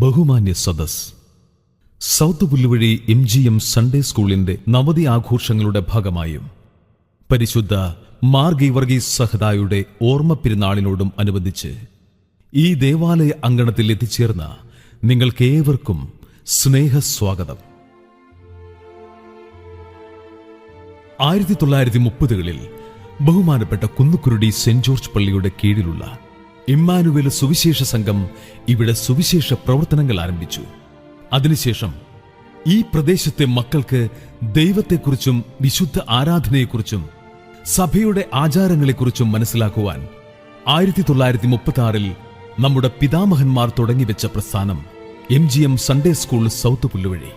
ബഹുമാന്യ സദസ്, south Pulluvazhi MGM Sunday സ്കൂളിന്റെ നവതി ആഘോഷങ്ങളുടെ ഭാഗമായും പരിശുദ്ധ മാർ ഗീവർഗീസ് സഹദായുടെ ഓർമ്മ പെരുന്നാളിനോടും അനുബന്ധിച്ച് ഈ ദേവാലയ അങ്കണത്തിൽ എത്തിച്ചേർന്ന നിങ്ങൾക്കേവർക്കും സ്നേഹസ്വാഗതം. 1930കളിൽ ബഹുമാനപ്പെട്ട കുന്നുകുരുടി സെന്റ് ജോർജ് പള്ളിയുടെ കീഴിലുള്ള ഇമ്മാനുവേൽ സുവിശേഷ സംഘം ഇവിടെ സുവിശേഷ പ്രവർത്തനങ്ങൾ ആരംഭിച്ചു. അതിനുശേഷം ഈ പ്രദേശത്തെ മക്കൾക്ക് ദൈവത്തെക്കുറിച്ചും വിശുദ്ധ ആരാധനയെക്കുറിച്ചും സഭയുടെ ആചാരങ്ങളെക്കുറിച്ചും മനസ്സിലാക്കുവാൻ 1936 നമ്മുടെ പിതാമഹന്മാർ തുടങ്ങിവെച്ച പ്രസ്ഥാനം MGM Sunday school south Pulluvazhi.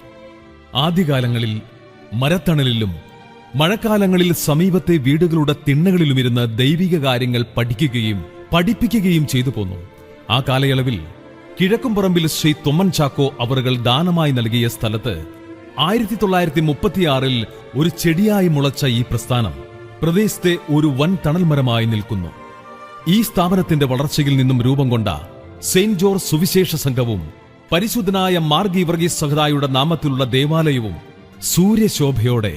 ആദ്യകാലങ്ങളിൽ മരത്തണലിലും മഴക്കാലങ്ങളിൽ സമീപത്തെ വീടുകളുടെ തിണ്ണകളിലുമിരുന്ന് ദൈവിക കാര്യങ്ങൾ പഠിപ്പിക്കുകയും ചെയ്തു പോന്നു. ആ കാലയളവിൽ കിഴക്കുംപറമ്പിൽ ശ്രീ തൊമ്മൻ ചാക്കോ അവറുകൾ ദാനമായി നൽകിയ സ്ഥലത്ത് 1936 ഒരു ചെടിയായി മുളച്ച ഈ പ്രസ്ഥാനം പ്രദേശത്തെ ഒരു വൻ തണൽമരമായി നിൽക്കുന്നു. ഈ സ്ഥാപനത്തിന്റെ വളർച്ചയിൽ നിന്നും രൂപം കൊണ്ട സെയിന്റ് ജോർജ് സുവിശേഷ സംഘവും പരിശുദ്ധനായ മാർ ഗീവർഗീസ് സഹദായുടെ നാമത്തിലുള്ള ദേവാലയവും സൂര്യശോഭയോടെ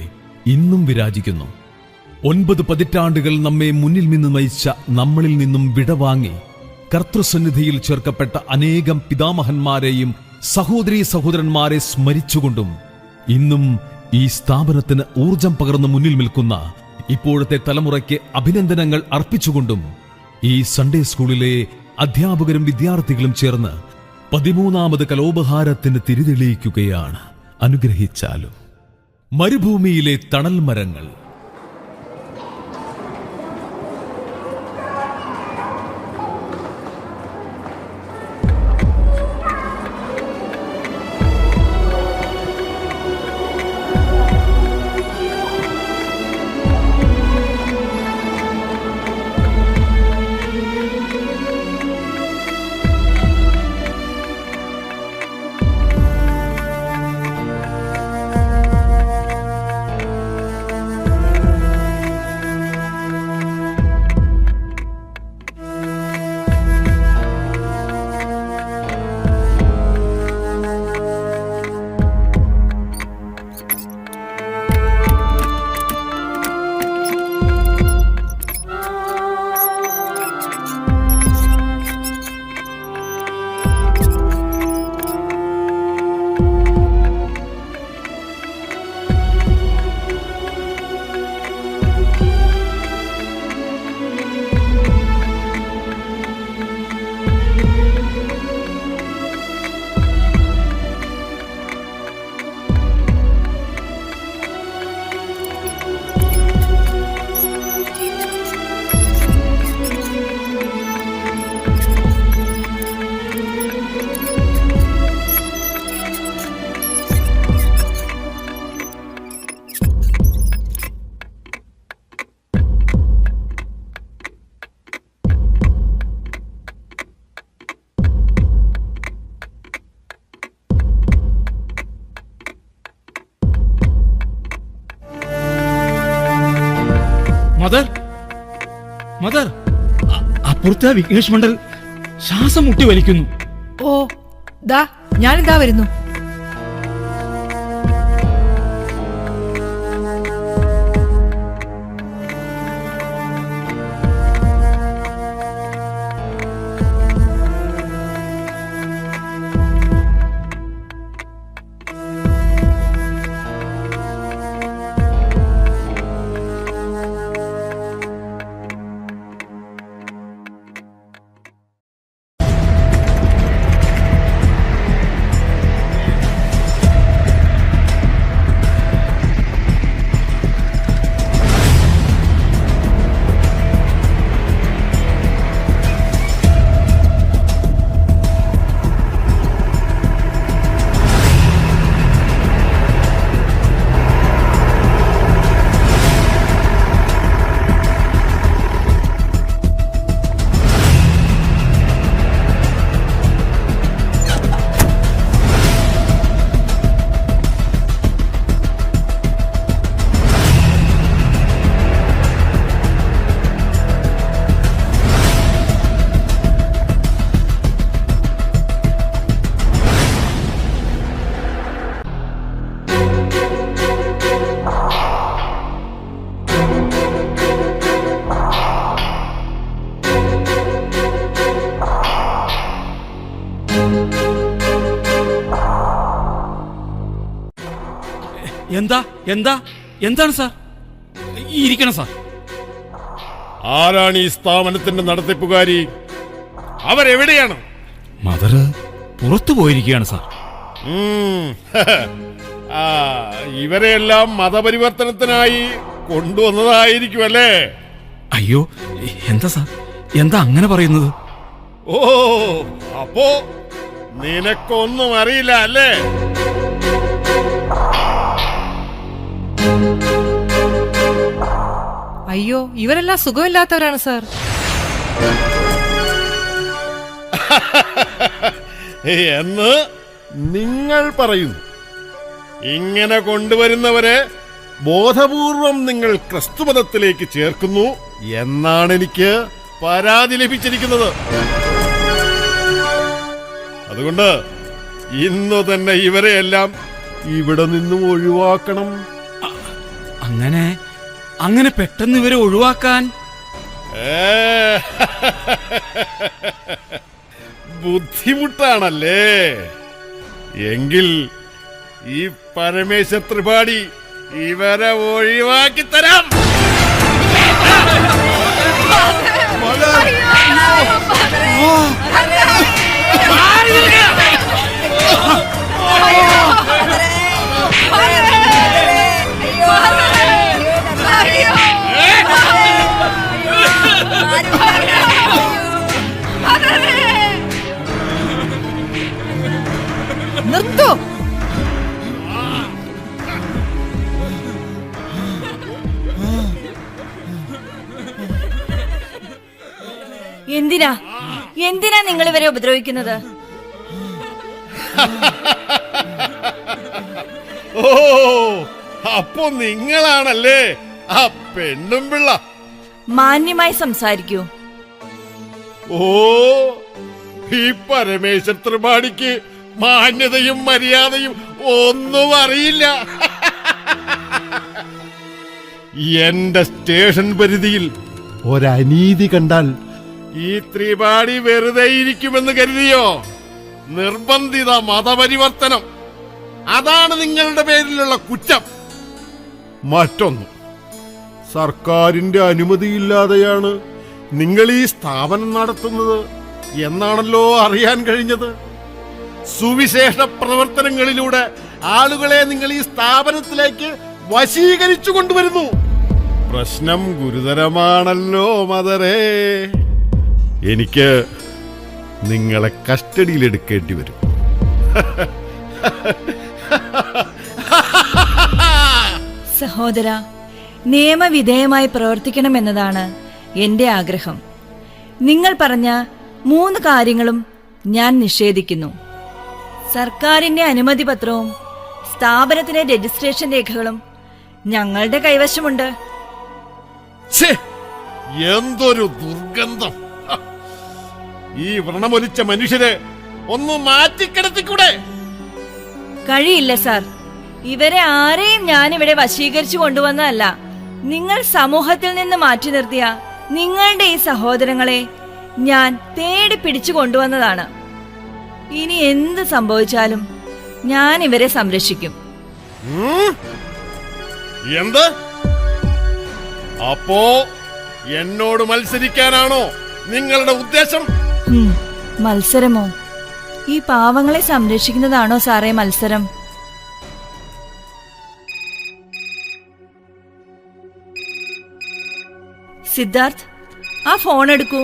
ഇന്നും വിരാജിക്കുന്നു. 9 പതിറ്റാണ്ടുകൾ നമ്മെ മുന്നിൽ നിന്ന് നയിച്ച നമ്മളിൽ നിന്നും വിടവാങ്ങി കർത്തൃസന്നിധിയിൽ ചേർക്കപ്പെട്ട അനേകം പിതാമഹന്മാരെയും സഹോദരീ സഹോദരന്മാരെ സ്മരിച്ചുകൊണ്ടും ഇന്നും ഈ സ്ഥാപനത്തിന് ഊർജം പകർന്ന് മുന്നിൽ നിൽക്കുന്ന ഇപ്പോഴത്തെ തലമുറയ്ക്ക് അഭിനന്ദനങ്ങൾ അർപ്പിച്ചുകൊണ്ടും ഈ സൺഡേ സ്കൂളിലെ അധ്യാപകരും വിദ്യാർത്ഥികളും ചേർന്ന് 13ാമത് കലോപഹാരത്തിന് തിരിതെളിയിക്കുകയാണ്. അനുഗ്രഹിച്ചാലും. മരുഭൂമിയിലെ തണൽ മരങ്ങൾ. മദർ, അപ്പുറത്തെ വിഘ്നേഷ് മണ്ഡൽ ശ്വാസം മുട്ടി വലിക്കുന്നു. ഓ, ദാ ഞാനിതാ വരുന്നു. എന്താ എന്താ എന്താണ് സാർ? ഇരിക്കണം സാർ. ആരാണ് ഈ സ്ഥാപനത്തിന്റെ നടത്തിപ്പുകാരി? അവരെവിടെയാണ്? മദർ പുറത്തു പോയിരിക്കുകയാണ് സാർ. ആ, ഇവരെല്ലാം മതപരിവർത്തനത്തിനായി കൊണ്ടുവന്നതായിരിക്കുമല്ലേ? അയ്യോ, എന്താ സാർ, എന്താ അങ്ങനെ പറയുന്നത്? ഓ, അപ്പോ നിനക്കൊന്നും അറിയില്ല അല്ലേ? അയ്യോ, ഇവരെല്ലാം സുഖമില്ലാത്തവരാണ് സാർ. എന്ന് നിങ്ങൾ പറയുന്നു. ഇങ്ങനെ കൊണ്ടുവരുന്നവരെ ബോധപൂർവം നിങ്ങൾ ക്രിസ്തുമതത്തിലേക്ക് ചേർക്കുന്നു എന്നാണ് എനിക്ക് പരാതി ലഭിച്ചിരിക്കുന്നത്. അതുകൊണ്ട് ഇന്നു തന്നെ ഇവരെയെല്ലാം ഇവിടെ നിന്നും ഒഴിവാക്കണം. അങ്ങനെ പെട്ടെന്ന് ഇവരെ ഒഴിവാക്കാൻ ബുദ്ധിമുട്ടാണല്ലേ? എങ്കിൽ ഈ പരമേശ്വർ ത്രിപാഠി ഇവരെ ഒഴിവാക്കി തരാം. നിർത്തൂ. എന്തിനാ നിങ്ങൾ ഇവരെ ഉപദ്രവിക്കുന്നത്? ഓ, അപ്പൊ നിങ്ങളാണല്ലേ ആ പെണ്ണും പിള്ള? മാന്യമായി സംസാരിക്കൂ. ഓ, ഈ പരമേശ്വർ ത്രിപാഠിക്ക് മാന്യതയും മര്യാദയും ഒന്നും അറിയില്ല. എന്റെ സ്റ്റേഷൻ പരിധിയിൽ ഒരനീതി കണ്ടാൽ ഈ ത്രിപാഠി വെറുതെ ഇരിക്കുമെന്ന് കരുതിയോ? നിർബന്ധിത മതപരിവർത്തനം, അതാണ് നിങ്ങളുടെ പേരിലുള്ള കുറ്റം. മറ്റൊന്ന്, സർക്കാരിന്റെ അനുമതിയില്ലാതെയാണ് നിങ്ങൾ ഈ സ്ഥാപനം നടത്തുന്നത് എന്നാണല്ലോ അറിയാൻ കഴിഞ്ഞത്. സുവിശേഷ പ്രവർത്തനങ്ങളിലൂടെ ആളുകളെ നിങ്ങൾ ഈ സ്ഥാപനത്തിലേക്ക് വശീകരിച്ചു കൊണ്ടുവരുന്നു. പ്രശ്നം ഗുരുതരമാണല്ലോ മദറേ. എനിക്ക് നിങ്ങളെ കസ്റ്റഡിയിലെടുക്കേണ്ടി വരും. സഹോദര, നിയമവിധേയമായി പ്രവർത്തിക്കണമെന്നതാണ് എന്റെ ആഗ്രഹം. നിങ്ങൾ പറഞ്ഞ 3 കാര്യങ്ങളും ഞാൻ നിഷേധിക്കുന്നു. സർക്കാരിന്റെ അനുമതി പത്രവും സ്ഥാപനത്തിലെ രജിസ്ട്രേഷൻ രേഖകളും ഞങ്ങളുടെ കൈവശമുണ്ട്. എന്തൊരു ദുർഗന്ധം! ഈ വ്രണമൊലിച്ച മനുഷ്യരെ ഒന്ന് മാറ്റിക്കിടത്തിക്കൂടെ? കഴിയില്ല സാർ. ഇവരെ ആരെയും ഞാനിവിടെ വശീകരിച്ചു കൊണ്ടുവന്നതല്ല. നിങ്ങൾ സമൂഹത്തിൽ നിന്ന് മാറ്റി നിർത്തിയ നിങ്ങളുടെ ഈ സഹോദരങ്ങളെ ഞാൻ തേടി പിടിച്ചു കൊണ്ടുവന്നതാണ്. ഇനി എന്ത് സംഭവിച്ചാലും ഞാൻ ഇവരെ സംരക്ഷിക്കും. എന്ത്? അപ്പോ എന്നോട് മത്സരിക്കാനാണോ നിങ്ങളുടെ ഉദ്ദേശം? മത്സരമോ? ഈ പാവങ്ങളെ സംരക്ഷിക്കുന്നതാണോ സാറേ മത്സരം? സിദ്ധാർത്ഥ്, ആ ഫോൺ എടുക്കൂ.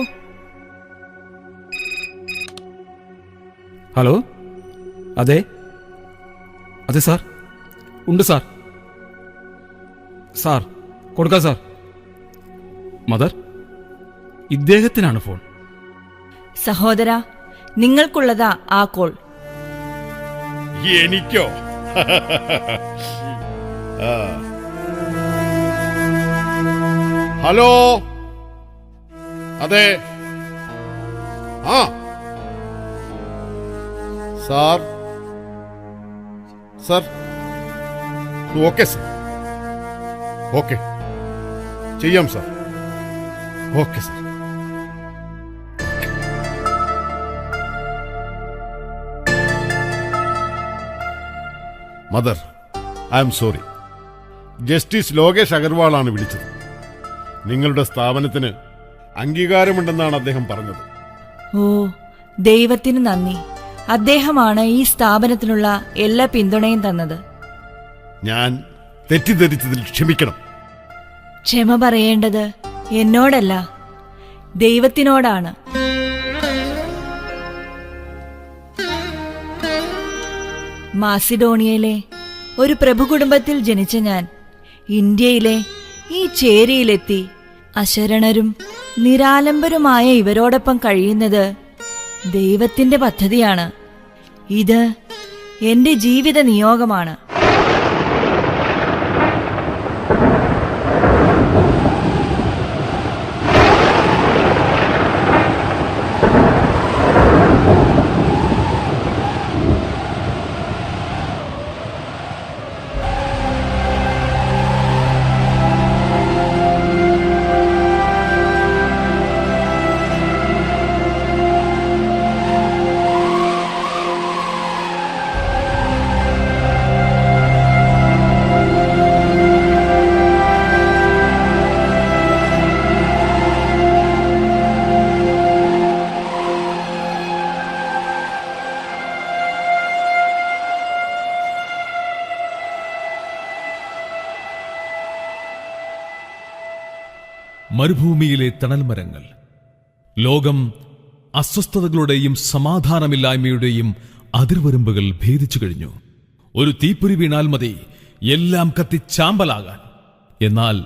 ഹലോ, അതെ അതെ സാർ, ഉണ്ട് സാർ. സാർ കൊടുക്കാം സാർ. മദർ, ഇദ്ദേഹത്തിനാണ് ഫോൺ. സഹോദര, നിങ്ങൾക്കുള്ളതാ ആ കോൾ. എനിക്കോ? ഹലോ, അതെ. ആ sir, sir okay sir, okay ചെയ്യാം sir. Okay sir. Mother, I'm sorry. Justice Lokesh അഗർവാളാണ് വിളിച്ചത്. നിങ്ങളുടെ സ്ഥാപനത്തിന് അംഗീകാരമുണ്ടെന്നാണ് അദ്ദേഹം പറഞ്ഞത്. ഓ, ദൈവത്തിന് നന്ദി. അദ്ദേഹമാണ് ഈ സ്ഥാപനത്തിനുള്ള എല്ലാ പിന്തുണയും തന്നത്. ഞാൻ തെറ്റിദ്ധരിച്ചതിൽ ക്ഷമിക്കണം. ക്ഷമ പറയേണ്ടത് എന്നോടല്ല, ദൈവത്തിനോടാണ്. മാസിഡോണിയയിലെ ഒരു പ്രഭു കുടുംബത്തിൽ ജനിച്ച ഞാൻ ഇന്ത്യയിലെ ഈ ചേരിയിലെത്തി അശരണരും നിരാലംബരുമായ ഇവരോടൊപ്പം കഴിയുന്നത് ദൈവത്തിന്റെ പദ്ധതിയാണ്. ഇത് എന്റെ ജീവിത നിയോഗമാണ്. മരുഭൂമിയിലെ തണൽമരങ്ങൾ. ലോകം അസ്വസ്ഥതകളുടെയും സമാധാനമില്ലായ്മയുടെയും അതിർവരമ്പുകൾ ഭേദിച്ചു കഴിഞ്ഞു. ഒരു തീപ്പൊരി വീണാൽ മതി എല്ലാം കത്തിച്ചാമ്പലാകാൻ. എന്നാൽ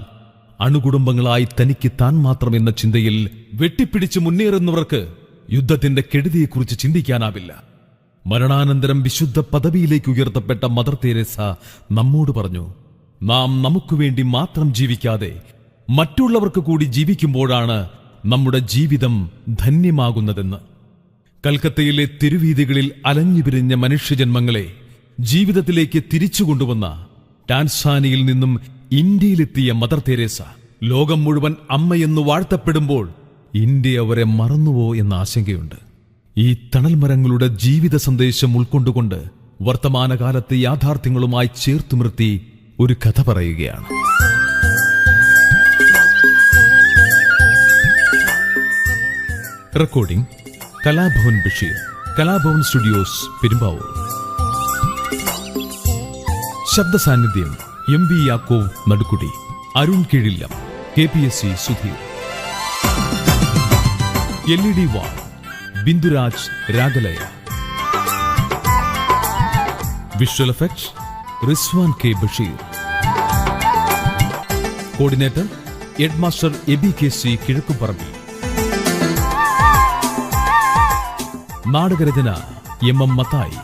അണുകുടുംബങ്ങളായി തനിക്ക് താൻ മാത്രം എന്ന ചിന്തയിൽ വെട്ടിപ്പിടിച്ച് മുന്നേറുന്നവർക്ക് യുദ്ധത്തിന്റെ കെടുതിയെക്കുറിച്ച് ചിന്തിക്കാനാവില്ല. മരണാനന്തരം വിശുദ്ധ പദവിയിലേക്ക് ഉയർത്തപ്പെട്ട മദർ തെരേസ നമ്മോട് പറഞ്ഞു, നാം നമുക്കുവേണ്ടി മാത്രം ജീവിക്കാതെ മറ്റുള്ളവർക്ക് കൂടി ജീവിക്കുമ്പോഴാണ് നമ്മുടെ ജീവിതം ധന്യമാകുന്നതെന്ന്. കൽക്കത്തയിലെ തെരുവീഥികളിൽ അലഞ്ഞുപിരിഞ്ഞ മനുഷ്യജന്മങ്ങളെ ജീവിതത്തിലേക്ക് തിരിച്ചു കൊണ്ടുവന്ന ടാൻസാനിയിൽ നിന്നും ഇന്ത്യയിലെത്തിയ മദർ തെരേസ ലോകം മുഴുവൻ അമ്മയെന്ന് വാഴ്ത്തപ്പെടുമ്പോൾ ഇന്ത്യ അവരെ മറന്നുവോ എന്ന ആശങ്കയുണ്ട്. ഈ തണൽമരങ്ങളുടെ ജീവിത സന്ദേശം ഉൾക്കൊണ്ടുകൊണ്ട് വർത്തമാനകാലത്തെ യാഥാർത്ഥ്യങ്ങളുമായി ചേർത്തു നിർത്തി ഒരു കഥ പറയുകയാണ്. Recording Kalabhavan Basheer, Kalabhavan studios, Perumbavoor. ശബ്ദ സാന്നിധ്യം M V Yakov Nadukkudi, Arun Keezhillam, KPSC Sudheer. LED wall Binduraj Ragalaya. Visual effects Rizwan K Basheer. Coordinator headmaster EBKC Kizhakkuparambil. നാടകരചന MM മത്തായി.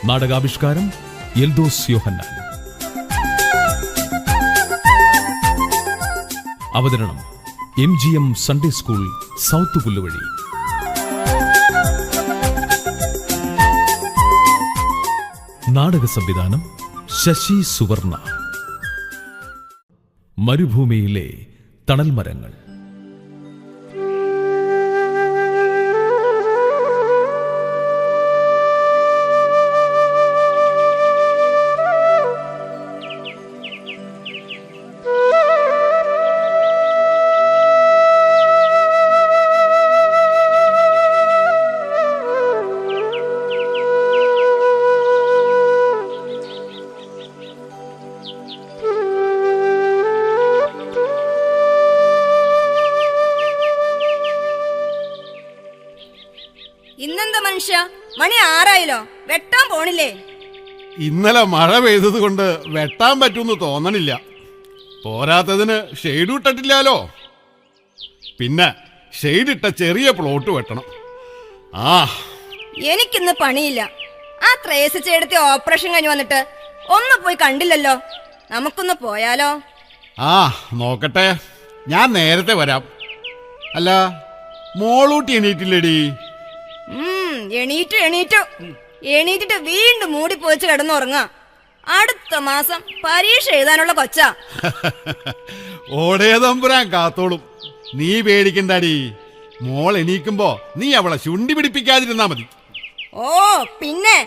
നാടകാവിഷ്കാരം എൽദോസ് യോഹന്നാൻ. അവതരണം MGM Sunday school, south Pulluvazhi. നാടക സംവിധാനം ശശി സുവർണ. മരുഭൂമിയിലെ തണൽമരങ്ങൾ. ഇന്നെന്താ മനുഷ്യ, മണി 6 വെട്ടാൻ പോണില്ലേ? ഇന്നലെ മഴ പെയ്തത് കൊണ്ട് വെട്ടാൻ പറ്റുമെന്ന് തോന്നണില്ല. പോരാത്തതിന് ഷെയ്ഡ് ഇട്ടിട്ടില്ലാലോ. പിന്നെ ഷെയ്ഡിട്ട ചെറിയ പ്ലോട്ട് വെട്ടണം. എനിക്കിന്ന് പണിയില്ല. ആ ത്രേസ് ചേടത്തി ഓപ്പറേഷൻ കഴിഞ്ഞ് വന്നിട്ട് ഒന്ന് പോയി കണ്ടില്ലല്ലോ. നമുക്കൊന്ന് പോയാലോ? നോക്കട്ടെ, ഞാൻ നേരത്തെ വരാം. അല്ല, മോളൂട്ടി എണീറ്റില്ലേടി? എണീറ്റിട്ട് വീണ്ടും മൂടി പോയിച്ച് കിടന്നുറങ്ങാ. അടുത്ത മാസം പരീക്ഷ എഴുതാനുള്ള കൊച്ചാ. ഓടേ തമ്പുരാൻ കാത്തോളും, നീ പേടിക്കണ്ടാടി. മോൾ എണീക്കുമ്പോ നീ അവളെ ചുണ്ടി പിടിപ്പിക്കാതിരുന്നാ മതി. ഓ പിന്നെ,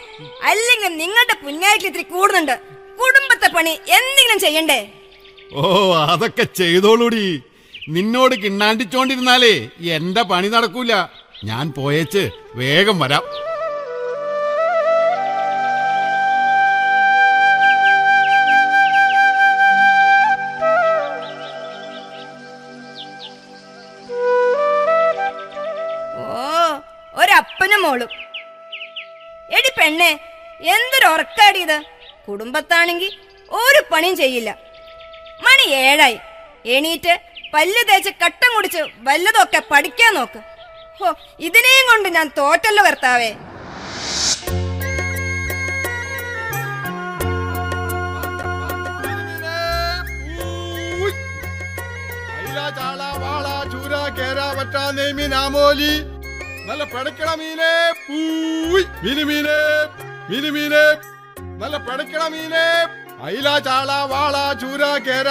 അല്ലെങ്കിൽ നിങ്ങളുടെ പുന്നാരിക്ക് ഇത്തിരി കൂടുന്നുണ്ട്. കുടുംബത്തെ പണി എന്തെങ്കിലും ചെയ്യണ്ടേ? ഓ അതൊക്കെ ചെയ്തോളൂടി. നിന്നോട് കിണ്ണാണ്ടിച്ചോണ്ടിരുന്നാലേ എന്റെ പണി നടക്കൂല. ഞാൻ പോയേച്ച് വേഗം വരാം. ഒരപ്പനും മോളും. എടി പെണ്ണെ, എന്തൊരു ഉറക്കാടിയത്. കുടുംബത്താണെങ്കി ഒരു പണിയും ചെയ്യില്ല. മണി 7 എണീറ്റ് പല്ല് തേച്ച് കട്ടം കുടിച്ച് വല്ലതൊക്കെ പഠിക്കാൻ നോക്ക്. ഹോ, ഇതിനെയും കൊണ്ട് ഞാൻ തോറ്റല്ലോ കർത്താവേ. നല്ല പിടക്കണ മീനെ, മീനെ മീനെ നല്ല പിടക്കണ മീനെ, അയില ചാള വാള ചൂര കേര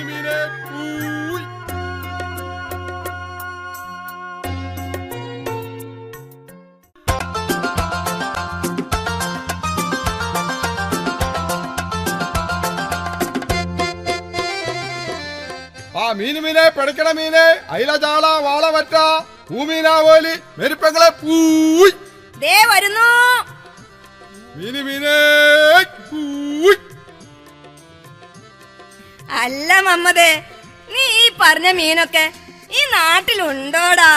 മീനെ. മീനെ പിടക്കണ മീനെ, അയില ചാള വാള വറ്റ പൂമീനാവോലി മെരുപ്പങ്ങളെ പൂയ് ദേ വരുന്നു. മീനെ. അല്ല മമ്മദേ, നീ ഈ പറഞ്ഞ മീനൊക്കെ ഈ നാട്ടിലുണ്ടോടാ?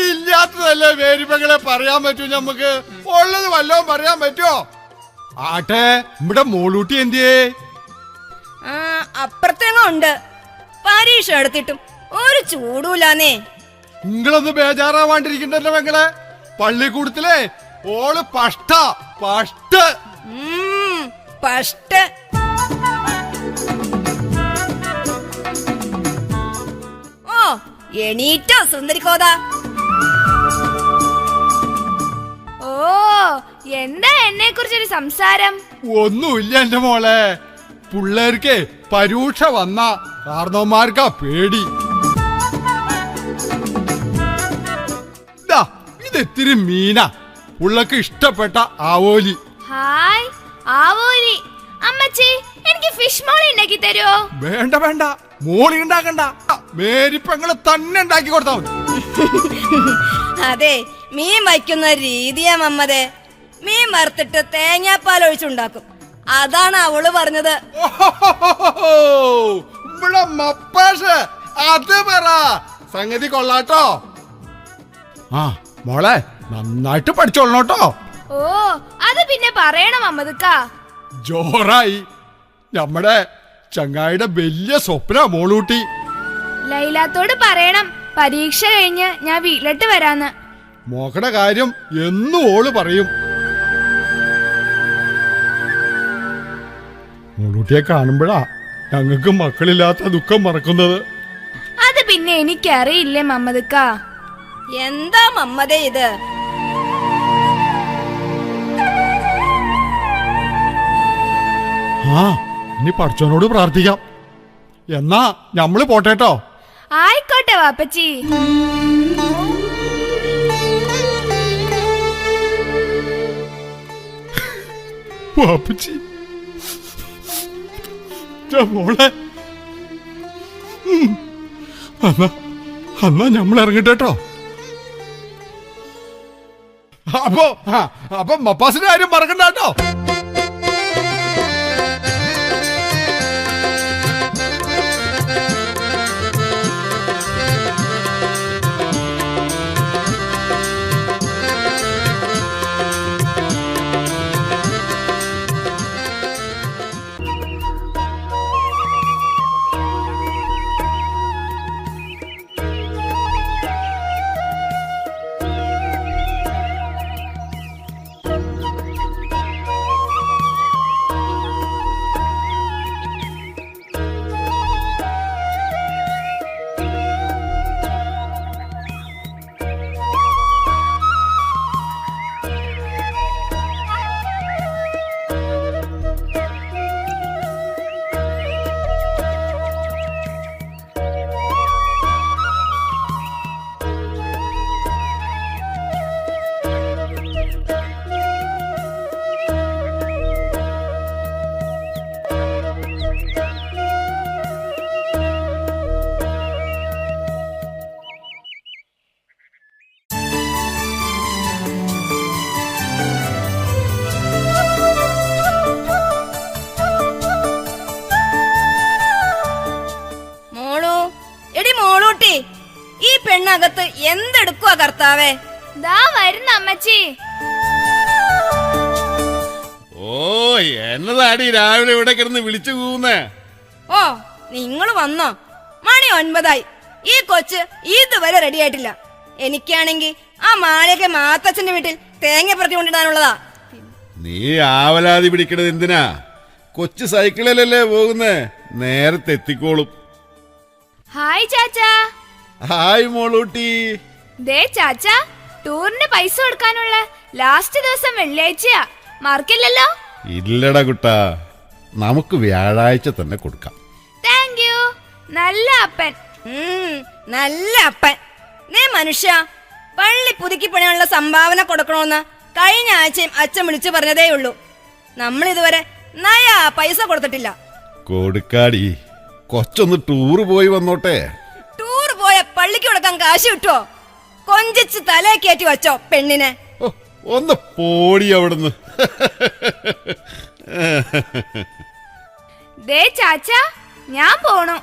ഇല്ലാത്തതല്ലേ വേരുപ്പങ്ങളെ പറയാൻ പറ്റൂ. ഞമ്മക്ക് ഉള്ളത് വല്ലതും പറയാൻ പറ്റുമോ? ആട്ടെ, ഇവിടെ മോളൂട്ടി എന്തിയേ? അപ്പുറത്തെങ്ങോ ഉണ്ട്. പരീക്ഷ എടുത്തിട്ടും ഒരു ചൂടൂലാന്നേ. നിങ്ങളൊന്ന് ബേജാറാവാണ്ടിരിക്കണ്ടല്ലോ പെങ്ങളെ. പള്ളിക്കൂടത്തിലെ ഓള് പഷ്ട. ഓ എണീറ്റോ സുന്ദരിക്കോതാ. ഓ എന്താ എന്നെ കുറിച്ചൊരു സംസാരം? ഒന്നുമില്ല എന്റെ മോളെ. പിള്ളേർക്ക് പരീക്ഷ വന്ന കാരണവന്മാർക്കാ പേടി. ഇതെത്തിരി മീനാ. പുള്ളക്ക് ഇഷ്ടപ്പെട്ട ആവോലി. ഹായ് ആവോലി. അമ്മച്ചി, എനിക്ക് ഫിഷ് മോളി ഉണ്ടാക്കി തരുമോ? വേണ്ട, മോളി ഉണ്ടാക്കണ്ട. മേരിപ്പങ്ങള് തന്നെ ഉണ്ടാക്കി കൊടുത്താ മതി. അതെ, മീൻ വയ്ക്കുന്ന രീതിയാ മമ്മദേ. മീൻ വറുത്തിട്ട് തേങ്ങാപ്പാൽ ഒഴിച്ചുണ്ടാക്കും. അതാണ് അവള് പറഞ്ഞത്. ഇവിടെ മപ്പാഷ് അത് പറ. സംഗതി കൊള്ളാട്ടോ. മോളെ നന്നായിട്ട് പഠിച്ചോളണോട്ടോ. ഓ അത് പിന്നെ പറയണം അമ്മദക്ക. ജോറായി. നമ്മുടെ ചങ്ങായിയുടെ വലിയ സ്വപ്ന മോളൂട്ടി. ലൈലാത്തോട് പറയണം പരീക്ഷ കഴിഞ്ഞ് ഞാൻ വീട്ടിലോട്ട് വരാന്ന്. മോക്കടെ കാര്യം എന്നും ഓള് പറയും. മോളൂട്ടിയെ കാണുമ്പോഴാ ഞങ്ങൾക്ക് മക്കളില്ലാത്ത ദുഃഖം മറക്കുന്നത്. അത് പിന്നെ എനിക്കറിയില്ലേ മമ്മദക്ക. എന്താ മമ്മദേ ഇത്? ഇനി പഠിച്ചവനോട് പ്രാർത്ഥിക്കാം. എന്നാ ഞമ്മള് പോട്ടേട്ടോ. ആയിക്കോട്ടെ വാപ്പച്ചി. വാപ്പച്ചി മോളെ, എന്നാ ഞമ്മൾ ഇറങ്ങട്ടെട്ടോ. അപ്പൊ മപ്പാസിന്റെ കാര്യം മറക്കണ്ട കേട്ടോ. എന്തെടുക്കുവാ കർത്താവേ? ദാ വരുന്ന അമ്മച്ചി. ഓ, എന്നതാടി രാവിലെ ഇവിടെ കിടന്ന് വിളിച്ചു കൂന്നേ? ഓ, നിങ്ങൾ വന്നോ? മണി 9 ഈ കൊച്ച് ഇതുവരെ റെഡി ആയിട്ടില്ല. എനിക്കാണെങ്കിൽ ആ മാലയൊക്കെ മാത്തച്ഛന്റെ വീട്ടിൽ തേങ്ങ പ്രതി കൊണ്ടിടാനുള്ളതാ. നീ ആവലാതി പിടിക്കണത് എന്തിനാ? കൊച്ചു സൈക്കിളിലല്ലേ പോകുന്നേ, നേരത്തെ എത്തിക്കോളും. ഹായ് ചാച്ചാ. ഹായ് മോളൂട്ടി. ദേ ചാച്ചാ, ടൂറിന് പൈസ കൊടുക്കാനുള്ള ലാസ്റ്റ് ദിവസം വെള്ളിയാഴ്ചയാ, മറക്കില്ലല്ലോ? ഇല്ലടാ കുട്ടാ, നമുക്ക് വ്യാഴാഴ്ച തന്നെ കൊടുക്കാം. Thank you. നല്ല അപ്പൻ. നല്ല അപ്പൻ. നീ മനുഷ്യ, പള്ളി പുതുക്കി പണിയാനുള്ള സംഭാവന കൊടുക്കണമെന്ന് കഴിഞ്ഞ ആഴ്ചയും അച്ഛൻ വിളിച്ചു പറഞ്ഞതേ ഉള്ളൂ. നമ്മൾ ഇതുവരെ നയാ പൈസ കൊടുത്തിട്ടില്ല. കൊടുക്കാടി, കൊച്ചൊന്ന് ടൂറ് പോയി വന്നോട്ടെ. ടൂർ പോയ പള്ളിക്ക് കൊടുക്കാൻ കാശ് കിട്ടുവോ? കൊഞ്ചിച്ച് തലേ കയറ്റി വച്ചോ പെണ്ണിനെ. ഓ, ഒന്ന് പോടി അവിടുന്ന്. ദേ ചാച്ചാ, ഞാൻ പോണു.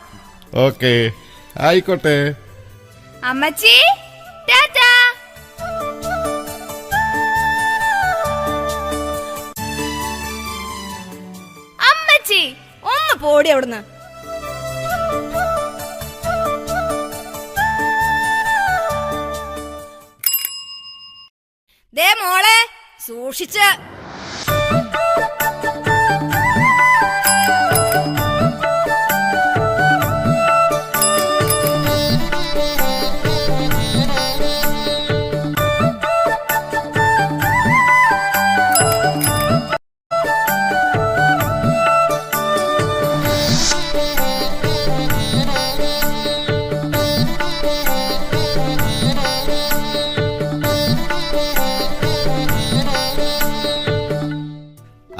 ഓക്കെ, ആയിക്കോട്ടെ. അമ്മച്ചി ടാറ്റാ. അമ്മച്ചി ഒന്ന് പോടി അവിടുന്ന്. ദേ മോളെ, സൂക്ഷിച്ച്.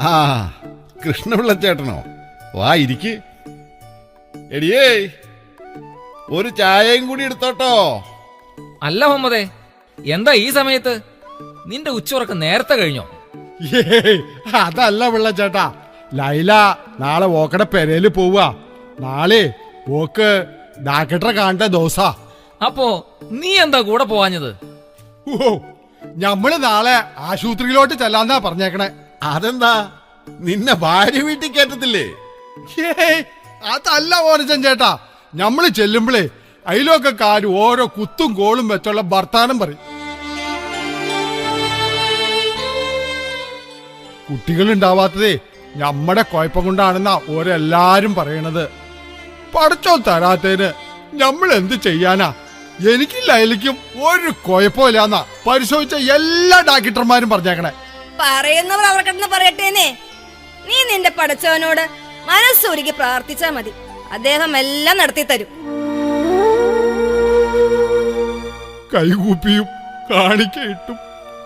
ആ, കൃഷ്ണപിള്ള ചേട്ടനോ? വാ, ഇരിക്ക്. എടിയേ, ഒരു ചായയും കൂടി എടുത്തോട്ടോ. അല്ല മുഹമ്മദേ, എന്താ ഈ സമയത്ത്? നിന്റെ ഉച്ചയുറക്കം നേരത്തെ കഴിഞ്ഞോ? അതല്ല പിള്ളച്ചേട്ടാ, ലൈല നാളെ ഓക്കടെ പെരയില് പോവാ. നാളെ ഓക്ക് ഡാക്ടറെ കാണേണ്ട ദിവസാ. അപ്പോ നീ എന്താ കൂടെ പോവാഞ്ഞത്? ഓ, ഞമ്മള് നാളെ ആശുപത്രിയിലോട്ട് ചെല്ലാന്നാ പറഞ്ഞേക്കണേ. അതെന്താ, നിന്നെ ഭാര്യ വീട്ടിൽ കേട്ടത്തില്ലേ? അതല്ല ഓനച്ചൻ ചേട്ടാ, ഞമ്മള് ചെല്ലുമ്പളേ അയലോക്കാര് ഓരോ കുത്തും കോളും വെച്ചുള്ള വർത്താനം പറയും. കുട്ടികളുണ്ടാവാത്തതേ ഞമ്മടെ കുഴപ്പം കൊണ്ടാണെന്നാ ഓരെല്ലാരും പറയണത്. പടച്ചോ തരാത്തേന് നമ്മൾ എന്ത് ചെയ്യാനാ? എനിക്ക് ലൈലിക്കും ഒരു കുഴപ്പമില്ലാന്നാ പരിശോധിച്ച എല്ലാ ഡാക്ടർമാരും പറഞ്ഞേക്കണേ. പറയുന്നവർ അവർക്കെന്ന് പറയട്ടേന്നേ. നീ നിന്റെ പടച്ചവനോട് മനസ്സൊരുക്കി പ്രാർത്ഥിച്ചാ മതി, അദ്ദേഹം എല്ലാം നടത്തി തരും. കൈകൂപ്പിയും കാണിക്കയിട്ടും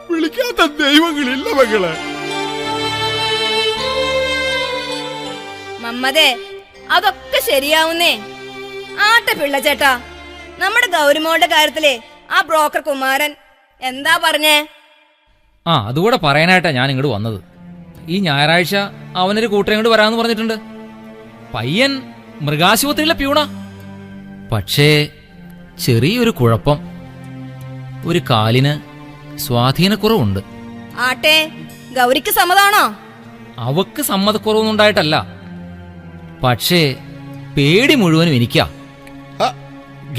വിളിക്കാത്ത ദൈവങ്ങളില്ല മകളെ. മമ്മതേ, അതൊക്കെ ശരിയാവുന്നേ. ആട്ടെ പിള്ളച്ചേട്ടാ, നമ്മുടെ ഗൗരിമോളുടെ കാര്യത്തിലെ ആ ബ്രോക്കർ കുമാരൻ എന്താ പറഞ്ഞേ? ആ, അതുകൂടെ പറയാനായിട്ടാ ഞാൻ ഇങ്ങോട്ട് വന്നത്. ഈ ഞായറാഴ്ച അവനൊരു കൂട്ടം ഇങ്ങോട്ട് വരാമെന്ന് പറഞ്ഞിട്ടുണ്ട്. പയ്യൻ മൃഗാശുപത്രിയിലെ പ്യൂണാ. പക്ഷേ ചെറിയൊരു കുഴപ്പം, ഒരു കാലിന് സ്വാധീനക്കുറവുണ്ട്. ആട്ടെ, ഗൗരിക്ക് സമ്മതാണോ? അവക്ക് സമ്മതക്കുറവൊന്നും ഉണ്ടായിട്ടല്ല, പക്ഷേ പേടി മുഴുവനും എനിക്കാ.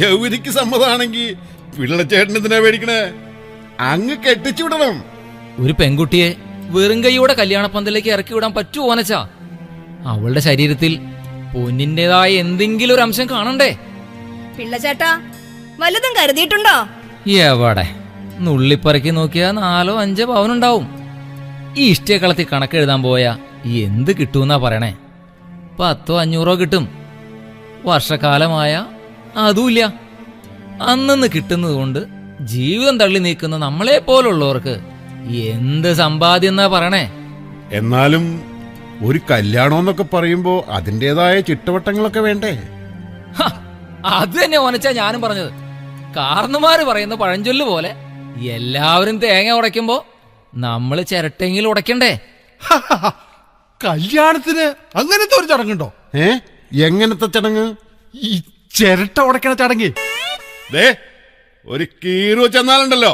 ഗൗരിക്ക് സമ്മതാണെങ്കി പിള്ളച്ചേട്ടൻ എന്തിനാ പേടിക്കണേ? അങ്ങ് കെട്ടിച്ചു വിടണം. ഒരു പെൺകുട്ടിയെ വെറും കൈയോടെ കല്യാണപ്പന്തലിലേക്ക് ഇറക്കി വിടാൻ പറ്റുമോ ഓനച്ചാ? അവളുടെ ശരീരത്തിൽ പൊന്നിന്റേതായ എന്തെങ്കിലും ഒരു അംശം കാണണ്ടേ? പിള്ളച്ചേട്ടാ, വലുതും കരുതിയിട്ടുണ്ടോ? എവിടെ, നുള്ളിപ്പറക്കി നോക്കിയാ 4-5 പവനുണ്ടാവും. ഈ ഇഷ്ടക്കളത്തിൽ കണക്കെഴുതാൻ പോയാ എന്ത് കിട്ടൂന്നാ പറയണേ? 10-500 കിട്ടും. വർഷക്കാലമായ അതുമില്ല. അന്നന്ന് കിട്ടുന്നത് കൊണ്ട് ജീവിതം തള്ളി നീക്കുന്ന നമ്മളെ പോലുള്ളവർക്ക് എന്ത് സമ്പാദ്യം എന്നാ പറയണേ? എന്നാലും ഒരു കല്യാണം എന്നൊക്കെ പറയുമ്പോ അതിൻ്റെതായ ചിട്ടവട്ടങ്ങളൊക്കെ വേണ്ടേ? അത് തന്നെ ഓനച്ചാ ഞാനും പറഞ്ഞത്. കാർന്നുമാര് പറയുന്ന പഴഞ്ചൊല്ല് പോലെ എല്ലാവരും തേങ്ങ ഉടയ്ക്കുമ്പോ നമ്മള് ചിരട്ടെങ്കിലും ഉടയ്ക്കണ്ടേ? കല്യാണത്തിന് അങ്ങനത്തെ ഒരു ചടങ്ങുണ്ടോ? എങ്ങനത്തെ ചടങ്ങ്? ഈ ചിരട്ട ഉടക്കണ ചടങ്ങ്. ഒരു കീറു ചെന്നാലുണ്ടല്ലോ,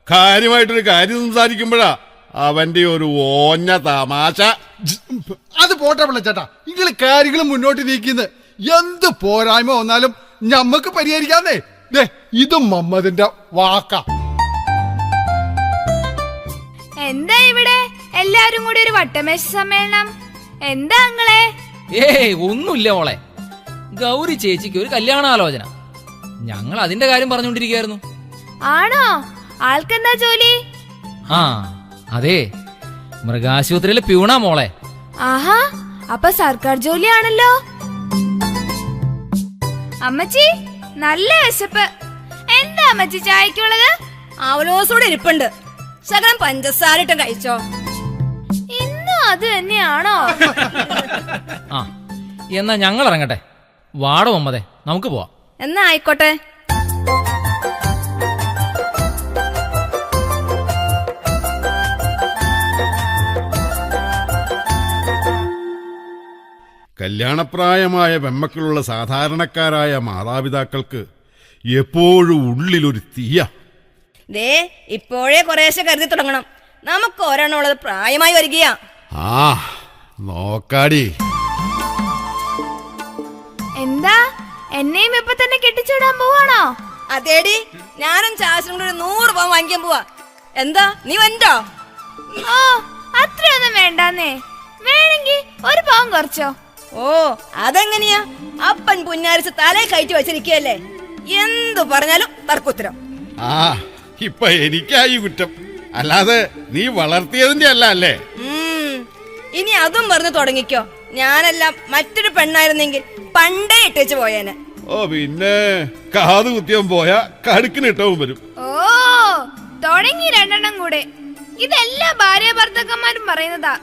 കാര്യമായിട്ടൊരു കാര്യം സംസാരിക്കുമ്പോഴാ അവന്റെ ഒരു ഓഞ്ഞ തമാശ. അത് പോട്ടെ പിള്ളച്ചേട്ടാ, നിങ്ങൾ കാര്യങ്ങൾ മുന്നോട്ട് നീക്കുന്നത് എന്ത് പോരായ്മ വന്നാലും ഞമ്മക്ക് പരിഹരിക്കാന്നേ. ദേ ഇതും മമ്മദിന്റെ വാക്ക. എന്താ ഇവിടെ എല്ലാരും കൂടി ഒരു വട്ടമേശ സമ്മേളനം? എന്താ അങ്ങളെ? ഏയ് ഒന്നുമില്ല മോളെ, ഗൗരി ചേച്ചിക്ക് ഒരു കല്യാണാലോചന. ഞങ്ങൾ അതിന്റെ കാര്യം പറഞ്ഞുകൊണ്ടിരിക്കുകയായിരുന്നു. ആണോ? ആൾക്കെന്താ ജോലി? ആ അതെ, മൃഗാശുപത്രിയിലെ പ്യൂണാ മോളെ. ആഹാ, അപ്പൊ സർക്കാർ ജോലിയാണല്ലോ. അമ്മച്ചി നല്ല വിശപ്പ്. എന്താ അമ്മച്ചി ചായക്കുള്ളത്? അവലോസോടെ ഇരിപ്പുണ്ട്, ശകലം പഞ്ചസാര ഇട്ട് കഴിച്ചോ. ഇന്നും അത് തന്നെയാണോ? ആ എന്നാ ഞങ്ങൾ ഇറങ്ങട്ടെ. വാടോ മമ്മതെ, നമുക്ക് പോവാം. എന്നാ ആയിക്കോട്ടെ. കല്യാണപ്രായമായ പെമ്മക്കളുള്ള സാധാരണക്കാരായ മാതാപിതാക്കൾക്ക് എപ്പോഴും ഉള്ളിലൊരു തീയ. ദേ ഇപ്പോഴേ കുറേശ്ശെ കരുതി തുടങ്ങണം, നമുക്ക് ഒരെണ്ണമുള്ളത് പ്രായമായി വരികയാ. ആ നോക്കാടി. എന്താ എന്നെയും ഇപ്പൊ തന്നെ കെട്ടിച്ചിടാൻ പോവാണോ? അതേടി, ഞാനും ചാച്ചനും കൂടി 100 പവൻ വാങ്ങിക്കാൻ പോവാ. എന്താ നീ വന്നോ? ഓ അത്രയൊന്നും വേണ്ടാന്നേ, വേണമെങ്കിൽ 1 പവൻ കുറച്ചോ. ഓ അതെങ്ങനെയാ? അപ്പൻ പുന്നാരിച്ച് തലേ കയറ്റി വെച്ചിരിക്കല്ലേ, എന്തു പറഞ്ഞാലും തർക്കുത്തരം. ആ ഇപ്പൊ എനിക്കായി കുറ്റം, അല്ലാതെ നീ വളർത്തിയതിന്റെ അല്ല അല്ലേ? ഇനി അതും പറഞ്ഞു തുടങ്ങിക്കോ. ഞാനെല്ലാം മറ്റൊരു പെണ്ണായിരുന്നെങ്കിൽ പണ്ടേ ഇട്ടേച്ച് പോയേനെ. ഓ പിന്നെ കാത് കുത്തിയാൻ പോയാ കടുക്കിനിട്ടവും വരും. ഓ തുടങ്ങി 2 കൂടെ. ഇതെല്ലാം ഭാര്യ ഭർത്താക്കന്മാരും പറയുന്നതാ.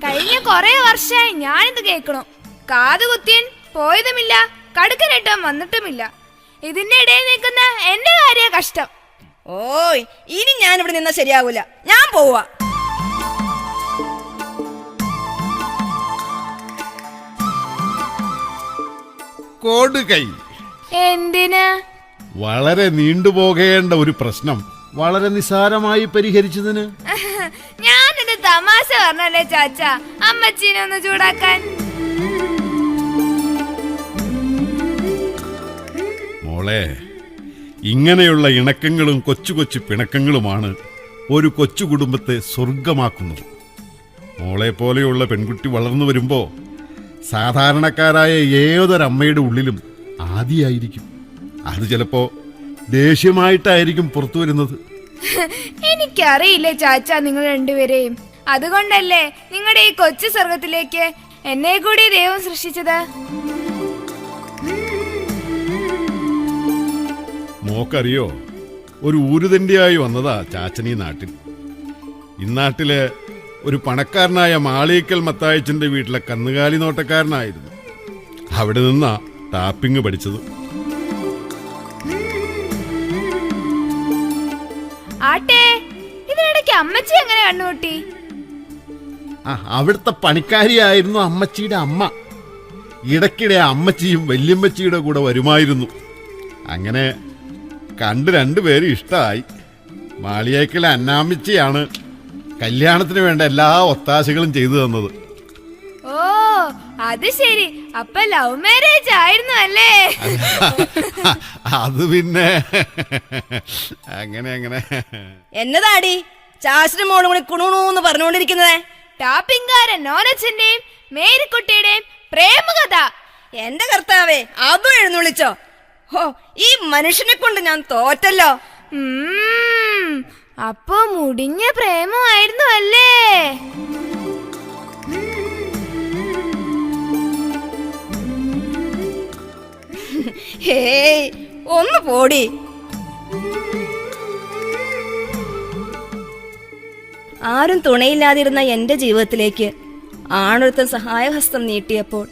കഴിഞ്ഞ കൊറേ വർഷമായി ഞാനിത് കേൾക്കണു. കാത് കുത്തിയൻ പോയതുമില്ല, കടുക്കനിട്ടം വന്നിട്ടുമില്ല. ഇതിന്റെ ഇടയിൽ നിൽക്കുന്ന എന്റെ കാര്യ കഷ്ടം. ഓയ് ഇനി ഞാൻ ഇവിടെ നിന്നാ ശരിയാവൂല, ഞാൻ പോവാ. കൊടുകൈ. എന്തിന്? വളരെ നീണ്ടുപോകേണ്ട ഒരു പ്രശ്നം വളരെ നിസാരമായി പരിഹരിച്ചതിന്. ഞാനൊരു തമാശ പറഞ്ഞല്ലേ ചാച്ച, അമ്മച്ചീനെ ഒന്ന് ചൂടാക്കാൻ. മോളെ, ഇങ്ങനെയുള്ള ഇണക്കങ്ങളും കൊച്ചു കൊച്ചു പിണക്കങ്ങളുമാണ് ഒരു കൊച്ചു കുടുംബത്തെ സ്വർഗമാക്കുന്നത്. മോളെ പോലെയുള്ള പെൺകുട്ടി വളർന്നു വരുമ്പോ സാധാരണക്കാരായ ഏതൊരമ്മയുടെ ഉള്ളിലും ആദിയായിരിക്കും. അത് ചിലപ്പോ ദേഷ്യമായിട്ടായിരിക്കും പുറത്തു വരുന്നത്. എനിക്കറിയില്ല ചാച്ച നിങ്ങൾ രണ്ടുപേരെയും. അതുകൊണ്ടല്ലേ നിങ്ങളുടെ ഈ കൊച്ചു സ്വർഗത്തിലേക്ക് എന്നെ കൂടി ദൈവം സൃഷ്ടിച്ചത്. മോക്കറിയോ, ഒരു ഊരുതണ്ടിയായി വന്നതാ ചാച്ചനീ നാട്ടിൽ. ഇന്നാട്ടിലെ ഒരു പണക്കാരനായ മാളിയേക്കൽ മത്തായച്ചന്റെ വീട്ടിലെ കന്നുകാലി നോട്ടക്കാരനായിരുന്നു. അവിടെ നിന്നാ ടാപ്പിംഗ് പഠിച്ചത്. ആട്ടെ, ഇതിനിടയ്ക്ക് അമ്മച്ചി എങ്ങനെ കണ്ണുകൂട്ടി? അവിടുത്തെ പണിക്കാരിയായിരുന്നു അമ്മച്ചിയുടെ അമ്മ. ഇടയ്ക്കിടെ അമ്മച്ചിയും വല്യമ്മച്ചിയുടെ കൂടെ വരുമായിരുന്നു. അങ്ങനെ കണ്ട് 2 പേരും ഇഷ്ടമായി. മാളിയേക്കൽ അന്നാമ്മച്ചിയാണ് കല്യാണത്തിന് വേണ്ട എല്ലാ ഒത്താശകളും ചെയ്തു തന്നത്. ഓ അത് ശരി, അപ്പൊ ലവ് മാരേജ് ആയിരുന്നു അല്ലേ? അത് പിന്നെ അങ്ങനെ അങ്ങനെ. എന്നതാടി ചാച്ചനും മോളും കൂടി കുണുണൂന്ന് പറഞ്ഞുകൊണ്ടിരിക്കുന്നത്? ടാപ്പിംഗാരൻ നോനച്ചന്റെയും മേരിക്കുട്ടിയുടെയും പ്രേമകഥ. എന്റെ കർത്താവേ, അതും എഴുന്നള്ളിച്ചോ? ഹോ, ഈ മനുഷ്യനെ കൊണ്ട് ഞാൻ തോറ്റല്ലോ. അപ്പൊ മുടിഞ്ഞ പ്രേമമായിരുന്നു അല്ലേ? ഹേയ് ഒന്ന് പോടി. ആരും തുണയില്ലാതിരുന്ന എന്റെ ജീവിതത്തിലേക്ക് ആണൊരുത്തൻ സഹായഹസ്തം നീട്ടിയപ്പോൾ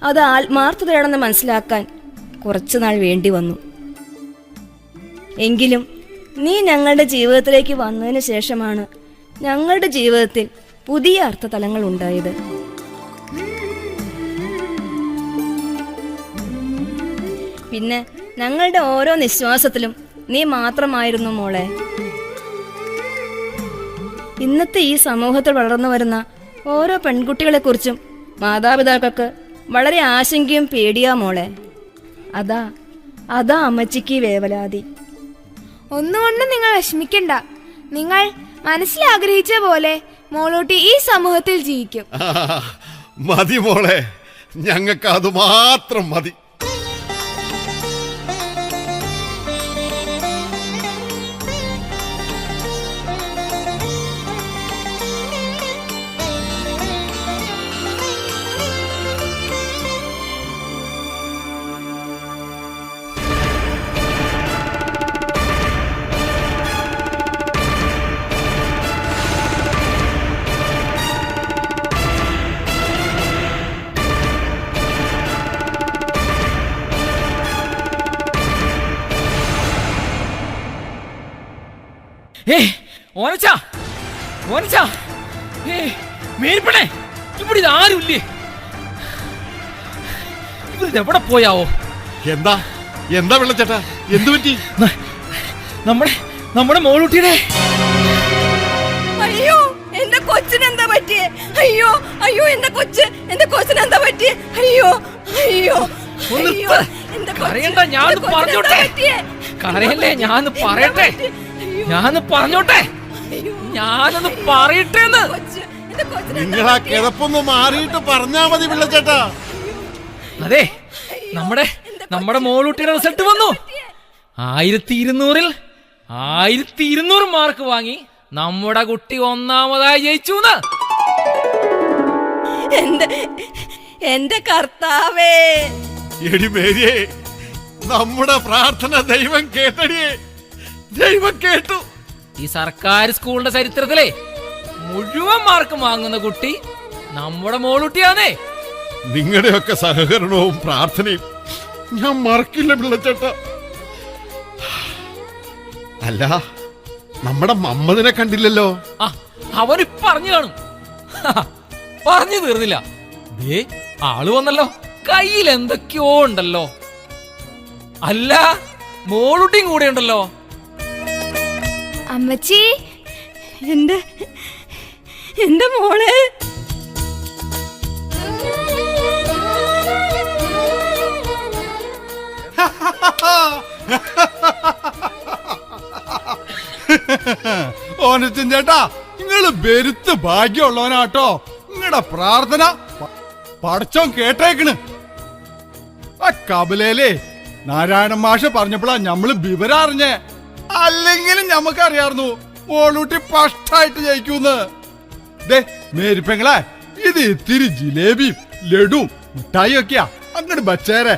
അത് ആത്മാർത്ഥതയാണെന്ന് മനസ്സിലാക്കാൻ കുറച്ചുനാൾ വേണ്ടി വന്നു. എങ്കിലും നീ ഞങ്ങളുടെ ജീവിതത്തിലേക്ക് വന്നതിന് ശേഷമാണ് ഞങ്ങളുടെ ജീവിതത്തിൽ പുതിയ അർത്ഥതലങ്ങൾ ഉണ്ടായത്. പിന്നെ ഞങ്ങളുടെ ഓരോ നിശ്വാസത്തിലും നീ മാത്രമായിരുന്നു മോളെ. ഇന്നത്തെ ഈ സമൂഹത്തിൽ വളർന്നു വരുന്ന ഓരോ പെൺകുട്ടികളെ കുറിച്ചും മാതാപിതാക്കൾക്ക് വളരെ ആശങ്കയും പേടിയാ മോളെ. അതാ അമ്മച്ചിക്ക് വേവലാതി. ഒന്നുകൊണ്ടും നിങ്ങൾ വിഷമിക്കണ്ട. നിങ്ങൾ മനസ്സിലാഗ്രഹിച്ച പോലെ മോളൂട്ടി ഈ സമൂഹത്തിൽ ജീവിക്കും. മതി മോളെ, ഞങ്ങൾക്ക് അത് മാത്രം മതി. ഓനച്ചാ മേരിപ്പണേ, ഇവിടെ ഇതാരുമില്ലേ? ഇവരിതെവിടെ പോയാവോ? എന്താ വെള്ളച്ചേട്ടാ, എന്തു പറ്റി? നമ്മുടെ മോളൂട്ടിയുടെ. അയ്യോ, എന്റെ കൊച്ചിനെന്താ പറ്റിയേ? അയ്യോ അയ്യോ, എന്റെ കൊച്ചിനെന്താ പറ്റിയേ? അയ്യോ അയ്യോ അയ്യോ, കരയണ്ട, ഞാൻ പറഞ്ഞോട്ടെ. കരയല്ലേ, ഞാനൊന്ന് പറയട്ടെ. ഞാനൊന്ന് പറയട്ടെന്ന്. നിങ്ങളാ കിടപ്പൊന്ന് മാറിയിട്ട് പറഞ്ഞാ മതി വെള്ളച്ചേട്ടാ. അതെ, നമ്മുടെ മോളൂട്ടിയുടെ റിസൾട്ട് വന്നു. 1200-ൽ 1200 മാർക്ക് വാങ്ങി നമ്മുടെ കുട്ടി ഒന്നാമതായി ജയിച്ചു. എന്റെ കർത്താവേ, എടി മേരിയെ, നമ്മുടെ പ്രാർത്ഥന ദൈവം കേട്ടടിയേ, ദൈവം കേട്ടു. ഈ സർക്കാർ സ്കൂളിന്റെ ചരിത്രത്തിലെ മുഴുവൻ മാർക്ക് വാങ്ങുന്ന കുട്ടി നമ്മുടെ മോളൂട്ടിയാണേ. നിങ്ങളുടെയൊക്കെ സഹകരണവും പ്രാർത്ഥനയും ഞാൻ മറക്കില്ല പിള്ളച്ചേട്ട. അല്ല, നമ്മുടെ മമ്മദിനെ കണ്ടില്ലല്ലോ. അവന് പറഞ്ഞു കാണും. പറഞ്ഞു തീർന്നില്ല, ദേ ആള് വന്നല്ലോ. കയ്യിൽ എന്തൊക്കെയോ ഉണ്ടല്ലോ. അല്ല, മോളൂട്ടിയും കൂടെ ഉണ്ടല്ലോ. അമ്മച്ചി, എന്റെ മോളെ. ഓനച്ചൻ ചേട്ടാ, നിങ്ങള് ബെരുത്ത് ഭാഗ്യമുള്ളവനാട്ടോ. നിങ്ങളുടെ പ്രാർത്ഥന പടച്ചോൻ കേട്ടേക്കണ്. ആ കബലയിലേ നാരായണ മാഷ് പറഞ്ഞപ്പോഴാ ഞമ്മള് വിവരം അറിഞ്ഞേ. അല്ലെങ്കിലും ഞമ്മക്കറിയായിരുന്നു മോളൂട്ടി ഫസ്റ്റായിട്ട് ജയിക്കൂന്ന്. ദേ മേരിപ്പെങ്ങളെ, ഇത് ഇത്തിരി ജിലേബിയും ലഡുവും മിഠായി ഒക്കെയാ. അങ്ങോട്ട് ബച്ചേരെ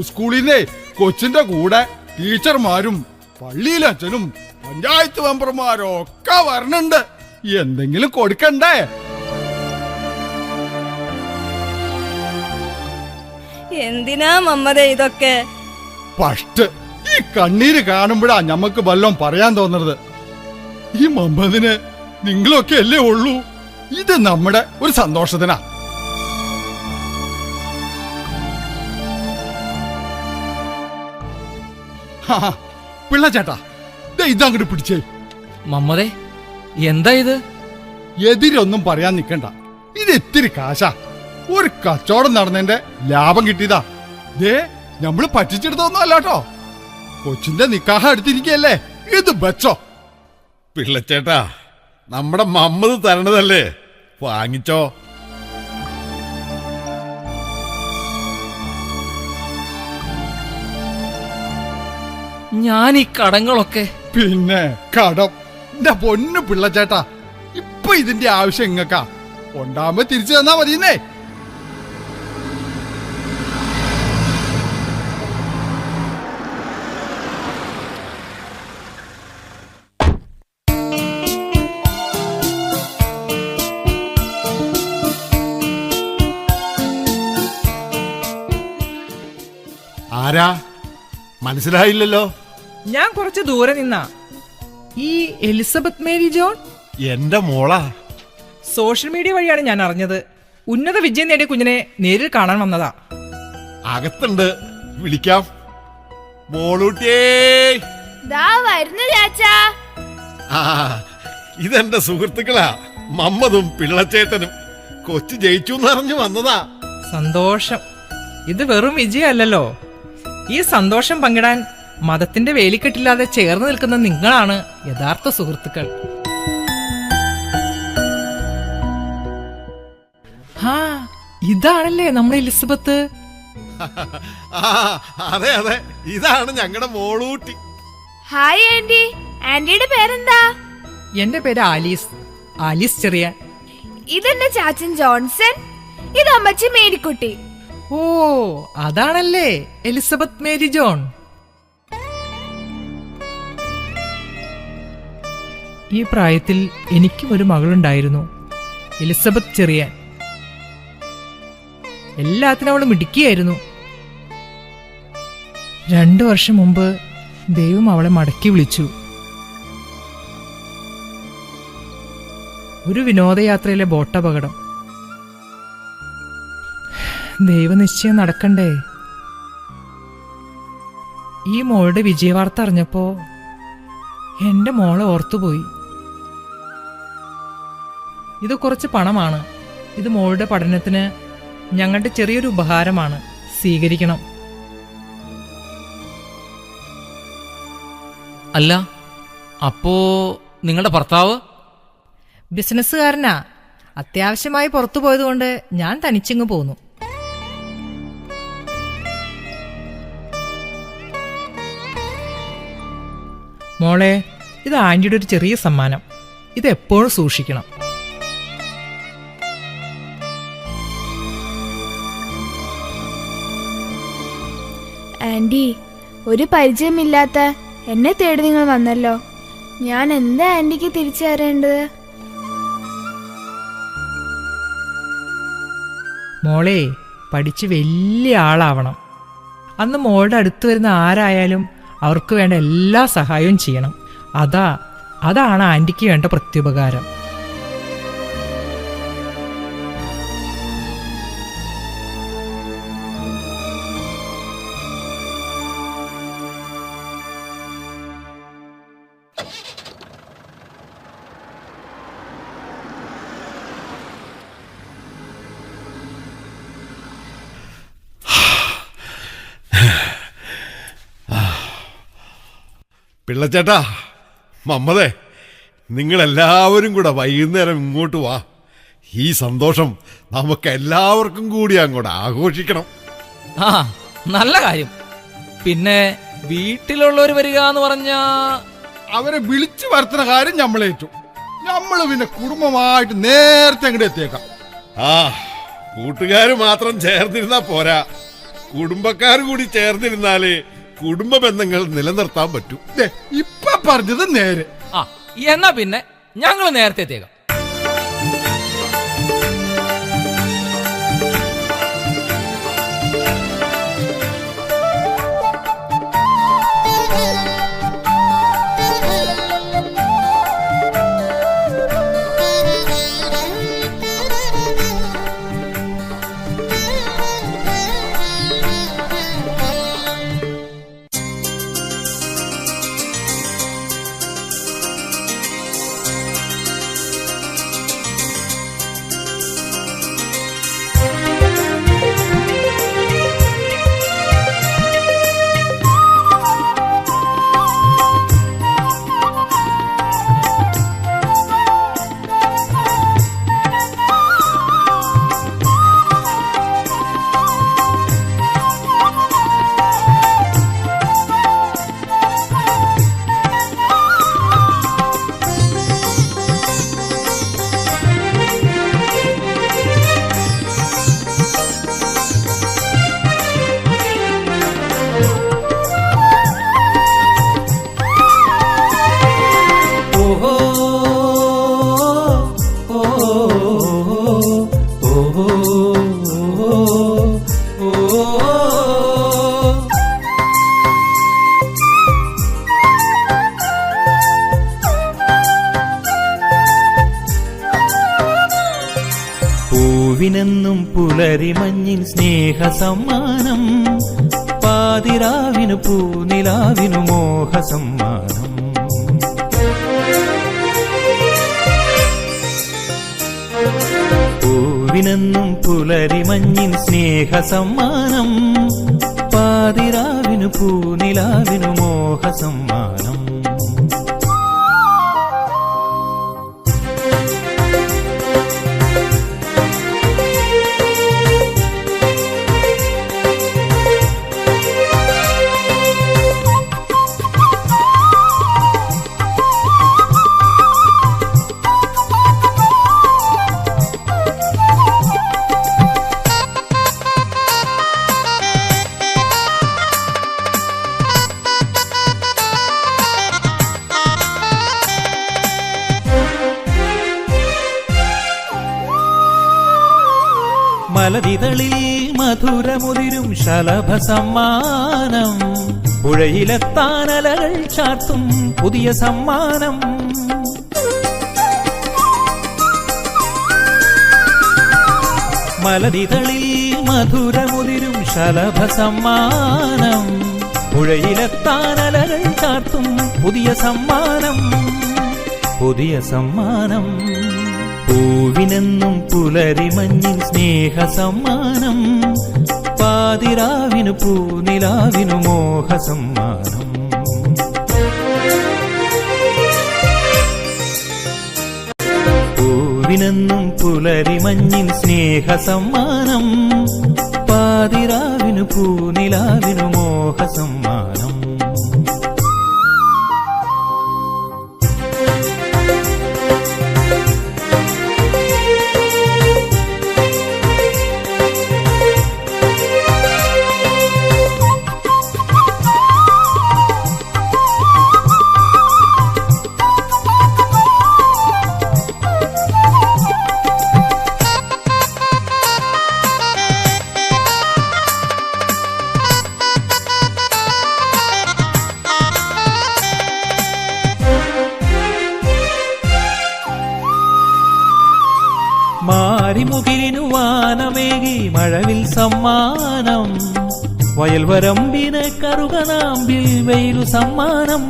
സ്കൂളിന്നേ കൊച്ചിന്റെ കൂടെ ടീച്ചർമാരും പള്ളിയിലച്ഛനും പഞ്ചായത്ത് മെമ്പർമാരും ഒക്കെ വരണുണ്ട്. എന്തെങ്കിലും കൊടുക്കണ്ടേ? എന്തിനാ മമ്മതേ ഇതൊക്കെ? ഫസ്റ്റ് ഈ കണ്ണീര് കാണുമ്പോഴാ ഞമ്മക്ക് വല്ലോം പറയാൻ തോന്നുന്നത്. ഈ മമ്മദിന് നിങ്ങളൊക്കെ അല്ലേ ഉള്ളൂ. ഇത് നമ്മുടെ ഒരു സന്തോഷത്തിനാ. പിള്ളച്ചേട്ടാ, ഇതങ്ങോട്ട് പിടിച്ചേ. മമ്മദേ, എന്താ ഇത്? എതിരൊന്നും പറയാൻ നിക്കണ്ട. ഇത് ഇത്തിരി കാശാ. ഒരു കച്ചവടം നടന്നതിന്റെ ലാഭം കിട്ടിയതാ. ദേ, നമ്മള് പറ്റിച്ചെടുത്തൊന്നും അല്ലാട്ടോ. കൊച്ചിന്റെ നിക്കാഹ എടുത്തിരിക്കല്ലേ. ഇത് വെച്ചോ. പിള്ളച്ചേട്ടാ, നമ്മുടെ മമ്മദ് തരണതല്ലേ, വാങ്ങിച്ചോ. ഞാൻ ഈ കടങ്ങളൊക്കെ. പിന്നെ കടം എന്റെ പൊന്നു പിള്ളച്ചേട്ടാ, ഇപ്പൊ ഇതിന്റെ ആവശ്യം ഇങ്ങക്കാ. ഉണ്ടാകുമ്പോ തിരിച്ചു തന്നാ മതിയെന്നേ. ആരാ? മനസ്സിലായില്ലല്ലോ. ഞാൻ കുറച്ച് ദൂരെ നിന്നാ. ഈ എലിസബത്ത് മേരി ജോൺ എന്റെ മോളാ. സോഷ്യൽ മീഡിയ വഴിയാണ് ഞാൻ അറിഞ്ഞത്. ഉന്നത വിജയം നേടിയ കുഞ്ഞിനെ നേരിൽ കാണാൻ വന്നതാ. അകത്തുണ്ട്, വിളിക്കാം. മോളൂട്ടിയേ, ദാ വരുന്നു ചാച്ചാ. ആ ഇതെന്റെ സുഹൃത്തുക്കളാ, മമ്മതും പിള്ളച്ചേട്ടനും. കൊച്ചു ജയിച്ചു എന്നറിഞ്ഞു വന്നതാ. സന്തോഷം. ഇത് വെറും വിജയമല്ലല്ലോ. ഈ സന്തോഷം പങ്കിടാൻ മതത്തിന്റെ വേലിക്കെട്ടില്ലാതെ ചേർന്ന് നിൽക്കുന്ന നിങ്ങളാണ് യഥാർത്ഥ സുഹൃത്തുക്കൾ. ആ ഇതാണല്ലേ നമ്മുടെ എലിസബത്ത്. ആ അതെ അതെ, ഇതാണ് ഞങ്ങളുടെ മോളൂട്ടി. Hi aunty. ആന്റിയുടെ പേരെന്താ? എന്റെ പേര് ആലീസ്, ആലീസ് ചെറിയാൻ. ഇതെന്റെ ചാച്ചൻ ജോൺസൺ. ഇത് അമ്മച്ചി മേരിക്കുട്ടി. ഓ അതാണല്ലേ എലിസബത്ത് മേരി ജോൺ. ഈ പ്രായത്തിൽ എനിക്കും ഒരു മകളുണ്ടായിരുന്നു, എലിസബത്ത് ചെറിയാൻ. എല്ലാത്തിനും അവൾ മിടുക്കിയായിരുന്നു. 2 വർഷം മുമ്പ് ദൈവം അവളെ മടക്കി വിളിച്ചു. ഒരു വിനോദയാത്രയിലെ ബോട്ടപകടം. ദൈവനിശ്ചയം നടക്കണ്ടേ. ഈ മോളുടെ വിജയവാർത്ത അറിഞ്ഞപ്പോ എന്റെ മോളെ ഓർത്തുപോയി. ഇത് കുറച്ച് പണമാണ്. ഇത് മോളുടെ പഠനത്തിന് ഞങ്ങളുടെ ചെറിയൊരു ഉപഹാരമാണ്. സ്വീകരിക്കണം. അല്ല, അപ്പോ നിങ്ങളുടെ ഭർത്താവ്? ബിസിനസ്സുകാരനാ. അത്യാവശ്യമായി പുറത്തു പോയതുകൊണ്ട് ഞാൻ തനിച്ചിങ്ങ് പോന്നു. മോളെ, ഇത് ആന്റിയുടെ ഒരു ചെറിയ സമ്മാനം. ഇത് എപ്പോഴും സൂക്ഷിക്കണം. ആന്റി, ഒരു പരിചയമില്ലാത്ത എന്നെ തേടി നിങ്ങൾ വന്നല്ലോ. ഞാൻ എന്താ ആന്റിക്ക് തിരിച്ചു തരേണ്ടത്? മോളെ, പഠിച്ച് വലിയ ആളാവണം. അന്ന് മോളുടെ അടുത്ത് വരുന്ന ആരായാലും അവർക്ക് വേണ്ട എല്ലാ സഹായവും ചെയ്യണം. അതാണ് ആന്റിക്ക് വേണ്ട പ്രത്യുപകാരം. പിള്ളച്ചേട്ടാ, മമ്മതേ, നിങ്ങളെല്ലാവരും കൂടെ വൈകുന്നേരം ഇങ്ങോട്ട് വാ. ഈ സന്തോഷം നമുക്ക് എല്ലാവർക്കും കൂടി അങ്ങോട്ട് ആഘോഷിക്കണം. ആ നല്ല കാര്യം. പിന്നെ വീട്ടിലുള്ളവർ വരിക എന്ന് പറഞ്ഞ അവരെ വിളിച്ചു വരുത്തുന്ന കാര്യം നമ്മളേറ്റു. നമ്മള് പിന്നെ കുടുംബമായിട്ട് നേരത്തെ അങ്ങോട്ട് എത്തിയേക്കാം. ആ കൂട്ടുകാർ മാത്രം ചേർന്നിരുന്നാ പോരാ, കുടുംബക്കാർ കൂടി ചേർന്നിരുന്നാലേ കുടുംബ ബന്ധങ്ങൾ നിലനിർത്താൻ പറ്റൂ. ഇപ്പൊ പറഞ്ഞത് നേരെ. ആ എന്നാ പിന്നെ ഞങ്ങൾ നേരത്തെ എത്തിയേക്കാം. പൂവിനെന്നും പുലരിമഞ്ഞിൻ സ്നേഹ സമ്മാനം പാതിരാവിനു പൂനിലാവിനു മോഹസമ്മാനം. പൂവിനെന്നും പുലരിമഞ്ഞിൻ സ്നേഹസമ്മാനം. പാതിരാവിനു പൂനിലാവിനു മോഹസമ്മാനം. മലരിതളിൽ മധുരമുതിരും ശലഭസമ്മാനം. പുഴയിലെത്താനലകൾ ചാർത്തും പുതിയ സമ്മാനം. മലരിതളിൽ മധുരമുതിരും ശലഭസമ്മാനം. പുഴയിലെത്താനലകൾ ചാർത്തും പുതിയ സമ്മാനം. പുതിയ സമ്മാനം. പൂവിനെന്നും പുലരിമഞ്ഞിൻ സ്നേഹസമ്മാനം. പാതിരാവിനു പൂനിലാവിനു മോഹസമ്മാനം. പൂവിനെന്നും പുലരിമഞ്ഞിൻ സ്നേഹസമ്മാനം. പാതിരാവിനു പൂനിലാവിനു മോഹസമ്മാനം. മാരിമുകിലിനു വാനമേകി മഴവിൽ സമ്മാനം. വയൽവരമ്പിന് കറുകനാമ്പിൽ വെയിലു സമ്മാനം.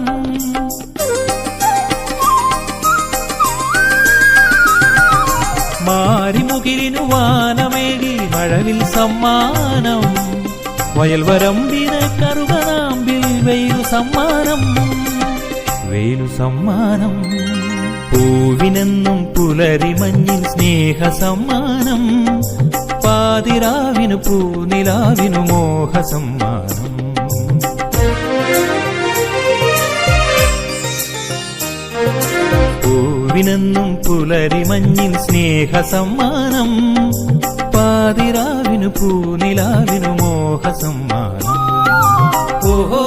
മാരിമുകിലിനു വാനമേകി മഴവിൽ സമ്മാനം. വയൽവരമ്പിന് കറുകനാമ്പിൽ വെയിലു സമ്മാനം. വെയിലു സമ്മാനം. പൂവിനെന്നും പുലരിമഞ്ഞിൻ സ്നേഹസമ്മാനം. പാതിരാവിനു പൂനിലാവിനു മോഹസമ്മാനം. പൂവിനെന്നും പുലരിമഞ്ഞിൻ സ്നേഹസമ്മാനം. പാതിരാവിനു പൂനിലാവിനു മോഹസമ്മാനം. ഓഹോ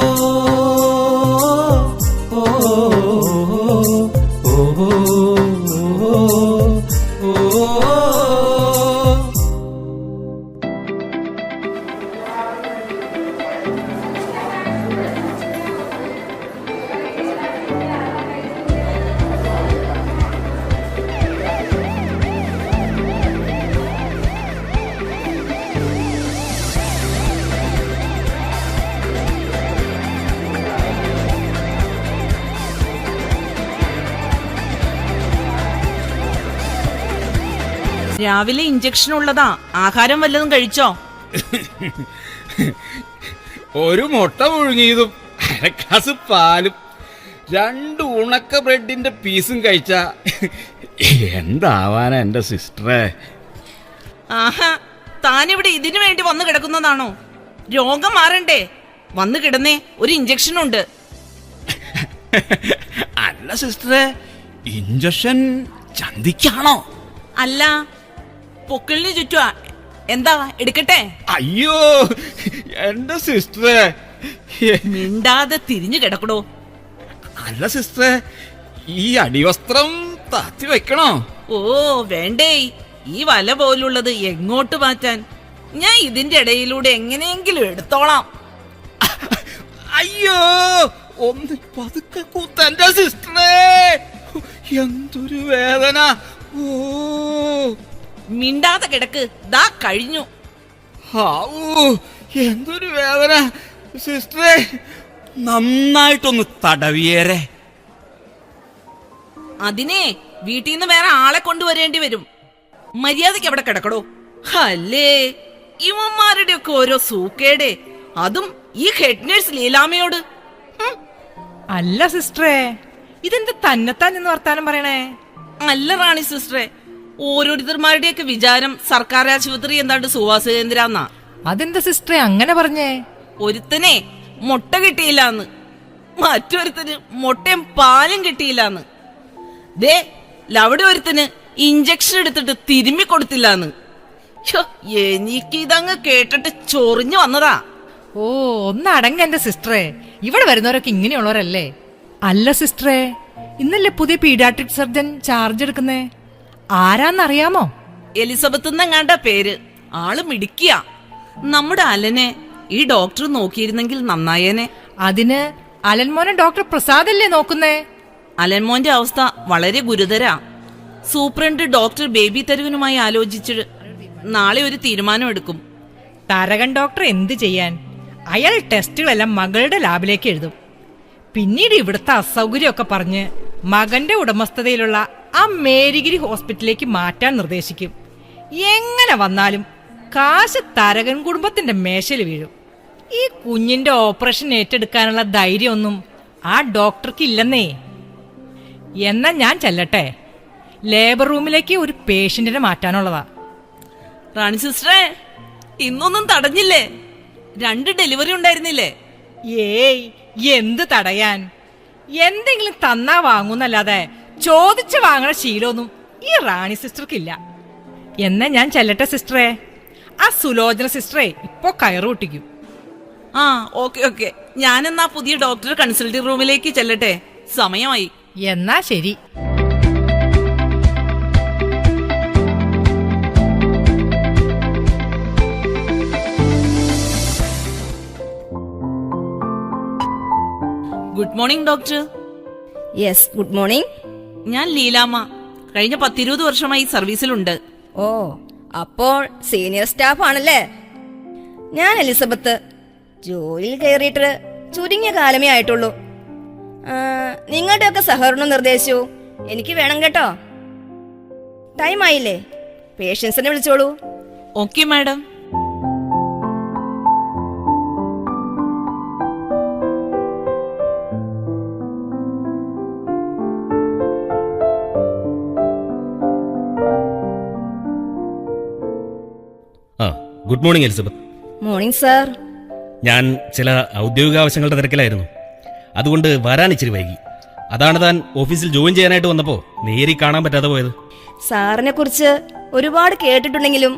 രാവിലെ ഇഞ്ചക്ഷൻ ഉള്ളതാ. ആഹാരം വല്ലതും കഴിച്ചോ? ഒരു മുട്ട പുഴുങ്ങിയതും അരക്കാസ് പാലും 2 ഉണക്ക ബ്രെഡിന്റെ പീസും കഴിച്ച എന്താവാനാ എന്റെ സിസ്റ്ററെ? ആഹാ, താനിവിടെ ഇതിനു വേണ്ടി വന്നു കിടക്കുന്നതാണോ? രോഗം മാറണ്ടേ? വന്നു കിടന്നേ, ഒരു ഇഞ്ചക്ഷൻ ഉണ്ട്. അല്ല സിസ്റ്ററെ, ഇഞ്ചക്ഷൻ ചന്തിക്കാണോ? അല്ല, പൊക്കിളിന് ചുറ്റുവാ. എന്താ, എടുക്കട്ടെ? അയ്യോ എന്റെ സിസ്റ്ററെ, മിണ്ടാതെ തിരിഞ്ഞു കിടക്കടോ. അല്ല സിസ്റ്ററെ, ഈ അടിവസ്ത്രം താത്തി വെക്കണോ? ഓ വേണ്ടേ, ഈ വല പോലുള്ളത് എങ്ങോട്ട് മാറ്റാൻ? ഞാൻ ഇതിന്റെ ഇടയിലൂടെ എങ്ങനെയെങ്കിലും എടുത്തോളാം. അയ്യോ ഒന്ന് പതുക്കെ കൂത്തന്റെ സിസ്റ്ററെ, എന്തൊരു വേദന. ഓ മിണ്ടാതെ കിടക്ക്, ദാ കഴിഞ്ഞു. എന്തൊരു വേദന. സിസ്റ്ററെ നന്നായിട്ടൊന്ന് തടവിയേരെ. അതിനെ വീട്ടിൽ നിന്ന് വേറെ ആളെ കൊണ്ടുവരേണ്ടി വരും. മര്യാദയ്ക്ക് അവിടെ കിടക്കടോ. അല്ലേ ഇവന്മാരുടെ ഒക്കെ ഓരോ സൂക്കേടെ, അതും ഈ ഹെഡ് നേഴ്സ് ലീലാമ്മയോട്. അല്ല സിസ്റ്ററെ, ഇതെന്ത് തന്നെത്താൻ എന്ന് വർത്താനം പറയണേ? അല്ല റാണി സിസ്റ്ററെ, ഓരോരുത്തർമാരുടെയൊക്കെ വിചാരം സർക്കാർ ആശുപത്രി എന്താണ്ട് സുവാസ കേന്ദ്രാന്നാ. അതെന്താ സിസ്റ്ററെ അങ്ങനെ പറഞ്ഞേ? ഒരുത്തനെ മുട്ട കിട്ടിയില്ലാന്ന്, മറ്റൊരുത്തന് മുട്ടയും പാലും കിട്ടിയില്ലാന്ന്, ദേ ലവിടെ ഒരുത്തന് ഇഞ്ചക്ഷൻ എടുത്തിട്ട് തിരുമ്മി കൊടുത്തില്ലാന്ന്. എനിക്കിതങ്ങ് കേട്ടിട്ട് ചൊറിഞ്ഞു വന്നതാ. ഓ, ഒന്ന് അടങ്ങ എന്റെ സിസ്റ്ററെ, ഇവിടെ വരുന്നവരൊക്കെ ഇങ്ങനെയുള്ളവരല്ലേ? അല്ല സിസ്റ്ററെ, ഇന്നല്ലേ പുതിയ പീഡിയാട്രിക് സർജൻ ചാർജ് എടുക്കുന്നേ? ആരാന്നറിയാമോ? എലിസബത്ത് എന്നെങ്ങാണ്ട പേര്. ആള് മിടിക്കുക. നമ്മുടെ അലനെ ഈ ഡോക്ടർ നോക്കിയിരുന്നെങ്കിൽ നന്നായേനെ. അതിന് അലൻമോനെ ഡോക്ടർ പ്രസാദ് അല്ലേ നോക്കുന്നേ? അലൻമോന്റെ അവസ്ഥ വളരെ ഗുരുതരാ. സൂപ്രണ്ട് ഡോക്ടർ ബേബി തരുവിനുമായി ആലോചിച്ച് നാളെ ഒരു തീരുമാനം എടുക്കും. തരകൻ ഡോക്ടർ എന്ത് ചെയ്യാൻ? അയാൾ ടെസ്റ്റുകളെല്ലാം മകളുടെ ലാബിലേക്ക് എഴുതും. പിന്നീട് ഇവിടുത്തെ അസൗകര്യമൊക്കെ പറഞ്ഞ് മകന്റെ ഉടമസ്ഥതയിലുള്ള ആ മേരിഗിരി ഹോസ്പിറ്റലിലേക്ക് മാറ്റാൻ നിർദ്ദേശിക്കും. എങ്ങനെ വന്നാലും കാശ് തരകൻ കുടുംബത്തിന്റെ മേശയിൽ വീഴും. ഈ കുഞ്ഞിന്റെ ഓപ്പറേഷൻ ഏറ്റെടുക്കാനുള്ള ധൈര്യമൊന്നും ആ ഡോക്ടർക്ക് ഇല്ലെന്നേ. എന്നാ ഞാൻ ചെല്ലട്ടെ, ലേബർ റൂമിലേക്ക് ഒരു പേഷ്യന്റിനെ മാറ്റാനുള്ളതാ. റാണി സിസ്റ്ററെ, ഇന്നൊന്നും തടഞ്ഞില്ലേ? 2 ഡെലിവറി ഉണ്ടായിരുന്നില്ലേ? ഏയ്, എന്ത് തടയാൻ? എന്തെങ്കിലും തന്നാ വാങ്ങൂന്നല്ലാതെ ചോദിച്ചു വാങ്ങണ ശീലമൊന്നും ഈ റാണി സിസ്റ്റർക്കില്ല. എന്നാ ഞാൻ ചെല്ലട്ടെ സിസ്റ്ററെ. ആ സുലോചന സിസ്റ്ററെ ഇപ്പൊ കയറൂട്ടിക്കും. ആ, ഓക്കെ. ഞാനെന്നാ പുതിയ ഡോക്ടറെ കൺസൾട്ടിംഗ് റൂമിലേക്ക് ചെല്ലട്ടെ, സമയമായി. എന്നാ ശരി. Good morning doctor. Yes, good morning. ഞാൻ ലീലാമ്മ. കഴിഞ്ഞ 10-20 വർഷമായി സർവീസിലുണ്ട്. ഓ, അപ്പോൾ സീനിയർ സ്റ്റാഫ് ആണല്ലേ. ഞാൻ എലിസബത്ത്. ജോലിയിൽ കയറിയിട്ട് ചുരുങ്ങിയ കാലമേ ആയിട്ടുള്ളൂ. നിങ്ങളുടെയൊക്കെ സഹകരണവും നിർദ്ദേശവും എനിക്ക് വേണം കേട്ടോ. ടൈം ആയില്ലേ? പേഷ്യൻസിനെ വിളിച്ചോളൂ. Okay madam. Good morning Elizabeth. Morning sir. ഞാൻ ചില ഔദ്യോഗിക ആവശ്യങ്ങളുടെ തിരക്കിലായിരുന്നു, അതുകൊണ്ട് വരാൻ ഇച്ചിരി വൈകി. അതാണ് താൻ ഓഫീസിൽ ജോയിൻ ചെയ്യാനായിട്ട് വന്നപ്പോൾ നേരി കാണാൻ പറ്റാതെ പോയത്. സാറിനെ കുറിച്ച് ഒരുപാട് കേട്ടിട്ടുണ്ടെങ്കിലും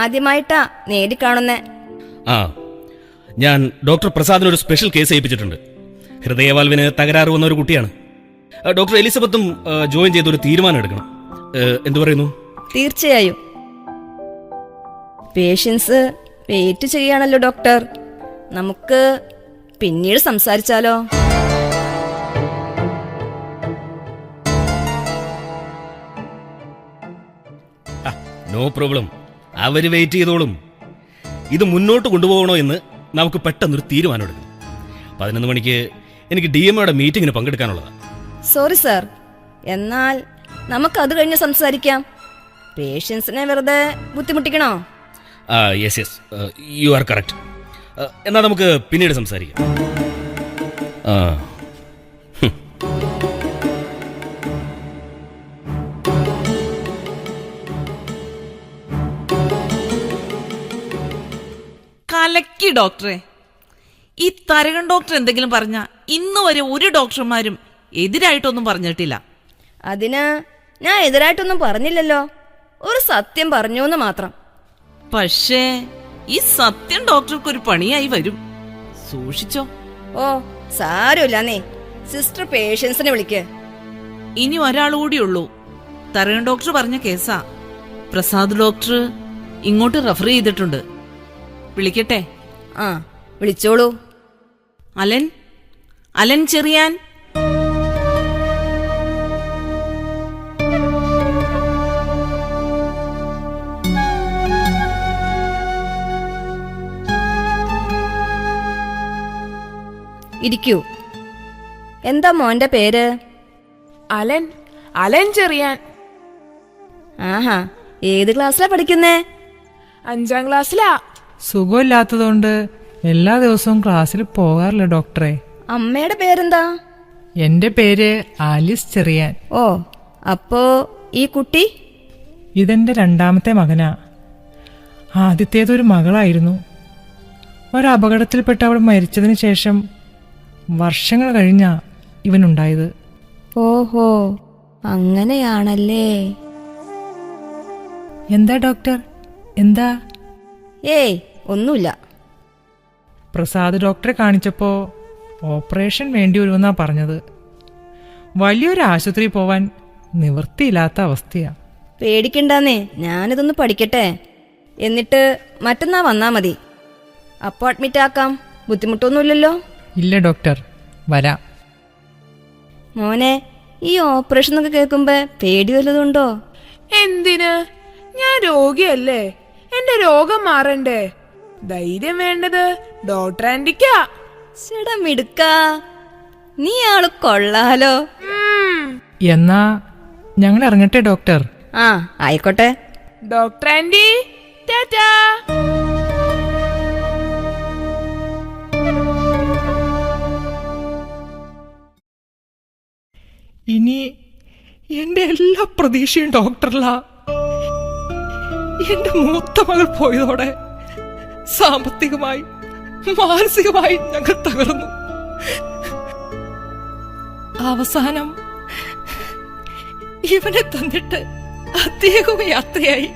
ആദ്യമായിട്ടാ നേരി കാണുന്നേ. ഞാൻ ഡോക്ടർ പ്രസാദിനൊരു സ്പെഷ്യൽ കേസ് ഏൽപ്പിച്ചിട്ടുണ്ട്. ഹൃദയവാൽവിന് തകരാറ് വന്ന ഒരു കുട്ടിയാണ്. ഡോക്ടർ എലിസബത്തും ജോയിൻ ചെയ്തൊരു തീരുമാനം എടുക്കണം. എന്തു പറയുന്നു? തീർച്ചയായും. പേഷ്യൻസ് വെയിറ്റ് ചെയ്യാണല്ലോ ഡോക്ടർ. നമുക്ക് പിന്നീട് സംസാരിച്ചാലോ? നോ പ്രോബ്ലം, അവര് വെയിറ്റ് ചെയ്തോളും. ഇത് മുന്നോട്ട് കൊണ്ടുപോകണോ എന്ന് നമുക്ക് പെട്ടെന്നൊരു തീരുമാനം എടുക്കണം. 11 മണിക്ക് എനിക്ക് DMOയുടെ മീറ്റിംഗിന് പങ്കെടുക്കാനുള്ളതാണ്. സോറി സാർ, എന്നാൽ നമുക്കത് കഴിഞ്ഞ് സംസാരിക്കാം. പേഷ്യൻസിനെ വെറുതെ ബുദ്ധിമുട്ടിക്കണോ? Yes, you are correct. എന്നാൽ നമുക്ക് പിന്നീട് സംസാരിക്കാം. കലക്കി ഡോക്ടറെ. ഈ തരകൻ ഡോക്ടർ എന്തെങ്കിലും പറഞ്ഞ ഇന്ന് വരെ ഒരു ഡോക്ടർമാരും എതിരായിട്ടൊന്നും പറഞ്ഞിട്ടില്ല. അതിന് ഞാൻ എതിരായിട്ടൊന്നും പറഞ്ഞില്ലല്ലോ, ഒരു സത്യം പറഞ്ഞു എന്ന് മാത്രം. പക്ഷേ ഈ സത്യം ഡോക്ടർക്ക് ഒരു പണിയായി വരും, സൂക്ഷിച്ചോ. ഓ, സാരമില്ലാന്നേ. സിസ്റ്റർ പേഷ്യൻസിനെ വിളിക്ക്. ഇനി ഒരാളുകൂടിയുള്ളൂ. തരകൻ ഡോക്ടർ പറഞ്ഞ കേസാ. പ്രസാദ് ഡോക്ടർ ഇങ്ങോട്ട് റെഫർ ചെയ്തിട്ടുണ്ട്. വിളിക്കട്ടെ? വിളിച്ചോളൂ. അലൻ ചെറിയാൻ. ഇരിക്കൂ. എന്താ മോന്റെ പേര്? അലൻ. അലൻ ചെറിയാൻ. ആഹാ, ഏത് ക്ലാസ്സിലാ പഠിക്കുന്നേ? 5ാം ക്ലാസ്സിലാ. സുഖമില്ലാത്തതുകൊണ്ട് എല്ലാ ദിവസവും ക്ലാസ്സിൽ പോകാറില്ല ഡോക്ടറെ. അമ്മയുടെ പേരെന്താ? എന്റെ പേര് ആലിസ് ചെറിയാൻ. ഓ, അപ്പോ ഈ കുട്ടി? ഇതെന്റെ 2ാമത്തെ മകനാ. ആദ്യത്തേതൊരു മകളായിരുന്നു. ഒരപകടത്തിൽപ്പെട്ട് അവൾ മരിച്ചതിന് ശേഷം വർഷങ്ങൾ കഴിഞ്ഞാ ഇവനുണ്ടായത്. ഓഹോ, അങ്ങനെയാണല്ലേ. എന്താ ഡോക്ടർ, എന്താ? ഏയ്, ഒന്നുമില്ല. പ്രസാദ് ഡോക്ടറെ കാണിച്ചപ്പോ ഓപ്പറേഷൻ വേണ്ടി വരുമെന്നാ പറഞ്ഞത്. വലിയൊരു ആശുപത്രി പോവാൻ നിവൃത്തിയില്ലാത്ത അവസ്ഥയാ. പേടിക്കണ്ടെന്നേ, ഞാനിതൊന്ന് പഠിക്കട്ടെ. എന്നിട്ട് മറ്റന്നാ വന്നാ മതി. അപ്പോ അഡ്മിറ്റ് ആക്കാം. ബുദ്ധിമുട്ടൊന്നുമില്ലല്ലോ? ഇല്ല ഡോക്ടർ, വരാം. മോനെ, ഈ ഓപ്പറേഷൻ എന്നൊക്കെ കേൾക്കുമ്പോ പേടി വല്ലതുണ്ടോ? എന്തിന്? ഞാൻ രോഗിയല്ലേ, എന്റെ രോഗം മാറണ്ടേ. ധൈര്യം വേണ്ടത് ഡോക്ടർ ആന്റിക്കാ. ചേടാ മിടുക്ക, നീ ആള് കൊള്ളാലോ. എന്നാ ഞങ്ങൾ ഇറങ്ങട്ടെ ഡോക്ടർ. ആ, ആയിക്കോട്ടെ. Doctor anti, Tata. ഇനി എന്റെ എല്ലാ പ്രതീക്ഷയും ഡോക്ടറിലാ. എന്റെ മൂത്ത മകൾ പോയതോടെ സാമ്പത്തികമായി മാനസികമായി ഞങ്ങൾ തകർന്നു. അവസാനം ഇവനെ തന്നിട്ട് അദ്ദേഹം യാത്രയായി.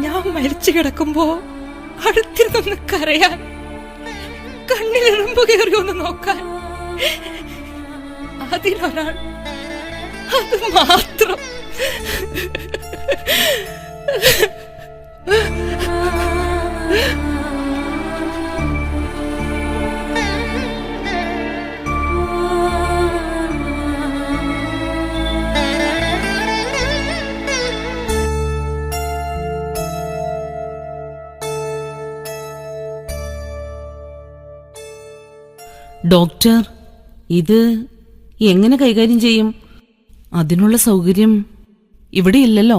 ഞാൻ മരിച്ചു കിടക്കുമ്പോ അടുത്തിൽ നിന്ന് കരയാൻ, കണ്ണിലെറുമ്പ് കയറിയൊന്ന് നോക്കാൻ അതിലൊരാൾ, അത് മാത്രം. ഡോക്ടർ, ഇത് എങ്ങനെ കൈകാര്യം ചെയ്യും? അതിനുള്ള സൗകര്യം ഇവിടെ ഇല്ലല്ലോ.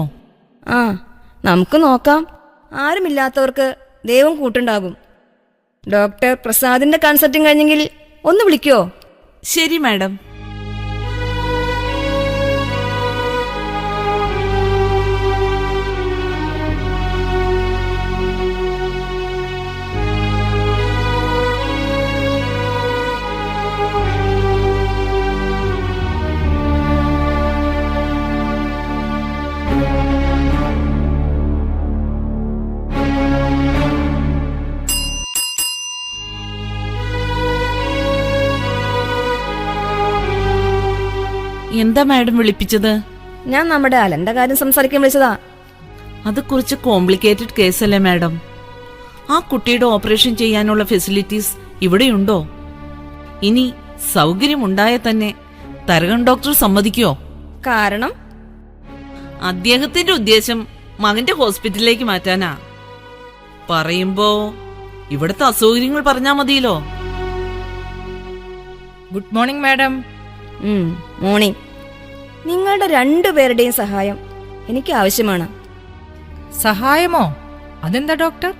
ആ, നമുക്ക് നോക്കാം. ആരുമില്ലാത്തവർക്ക് ദൈവം കൂട്ടുണ്ടാകും. ഡോക്ടർ പ്രസാദിന്റെ കൺസൾട്ടിങ് കഴിഞ്ഞെങ്കിൽ ഒന്ന് വിളിക്കോ? ശരി മാഡം. എന്താ മാഡം വിളിപ്പിച്ചത്? ഞാൻ നമ്മുടെ അലന്റെ കാര്യം സംസാരിക്കാൻ വിളിച്ചതാ. അത് കുറച്ച് കോംപ്ലിക്കേറ്റഡ് കേസല്ലേ മാഡം? ആ കുട്ടിയുടെ ഓപ്പറേഷൻ ചെയ്യാനുള്ള ഫെസിലിറ്റീസ് ഇവിടെയുണ്ടോ? ഇനി സൗകര്യമുണ്ടായാൽ തന്നെ തരകൻ ഡോക്ടർ സമ്മതിക്കോ? കാരണം അദ്ദേഹത്തിന്റെ ഉദ്ദേശം മകന്റെ ഹോസ്പിറ്റലിലേക്ക് മാറ്റാനാ. പറയുമ്പോ ഇവിടുത്തെ അസൗകര്യങ്ങൾ പറഞ്ഞാ മതിയല്ലോ. Good morning madam. മോർണിംഗ്. നിങ്ങളുടെ രണ്ടുപേരുടെയും സഹായം എനിക്ക് ആവശ്യമാണ്. സഹായമോ? അതെന്താ ഡോക്ടർ?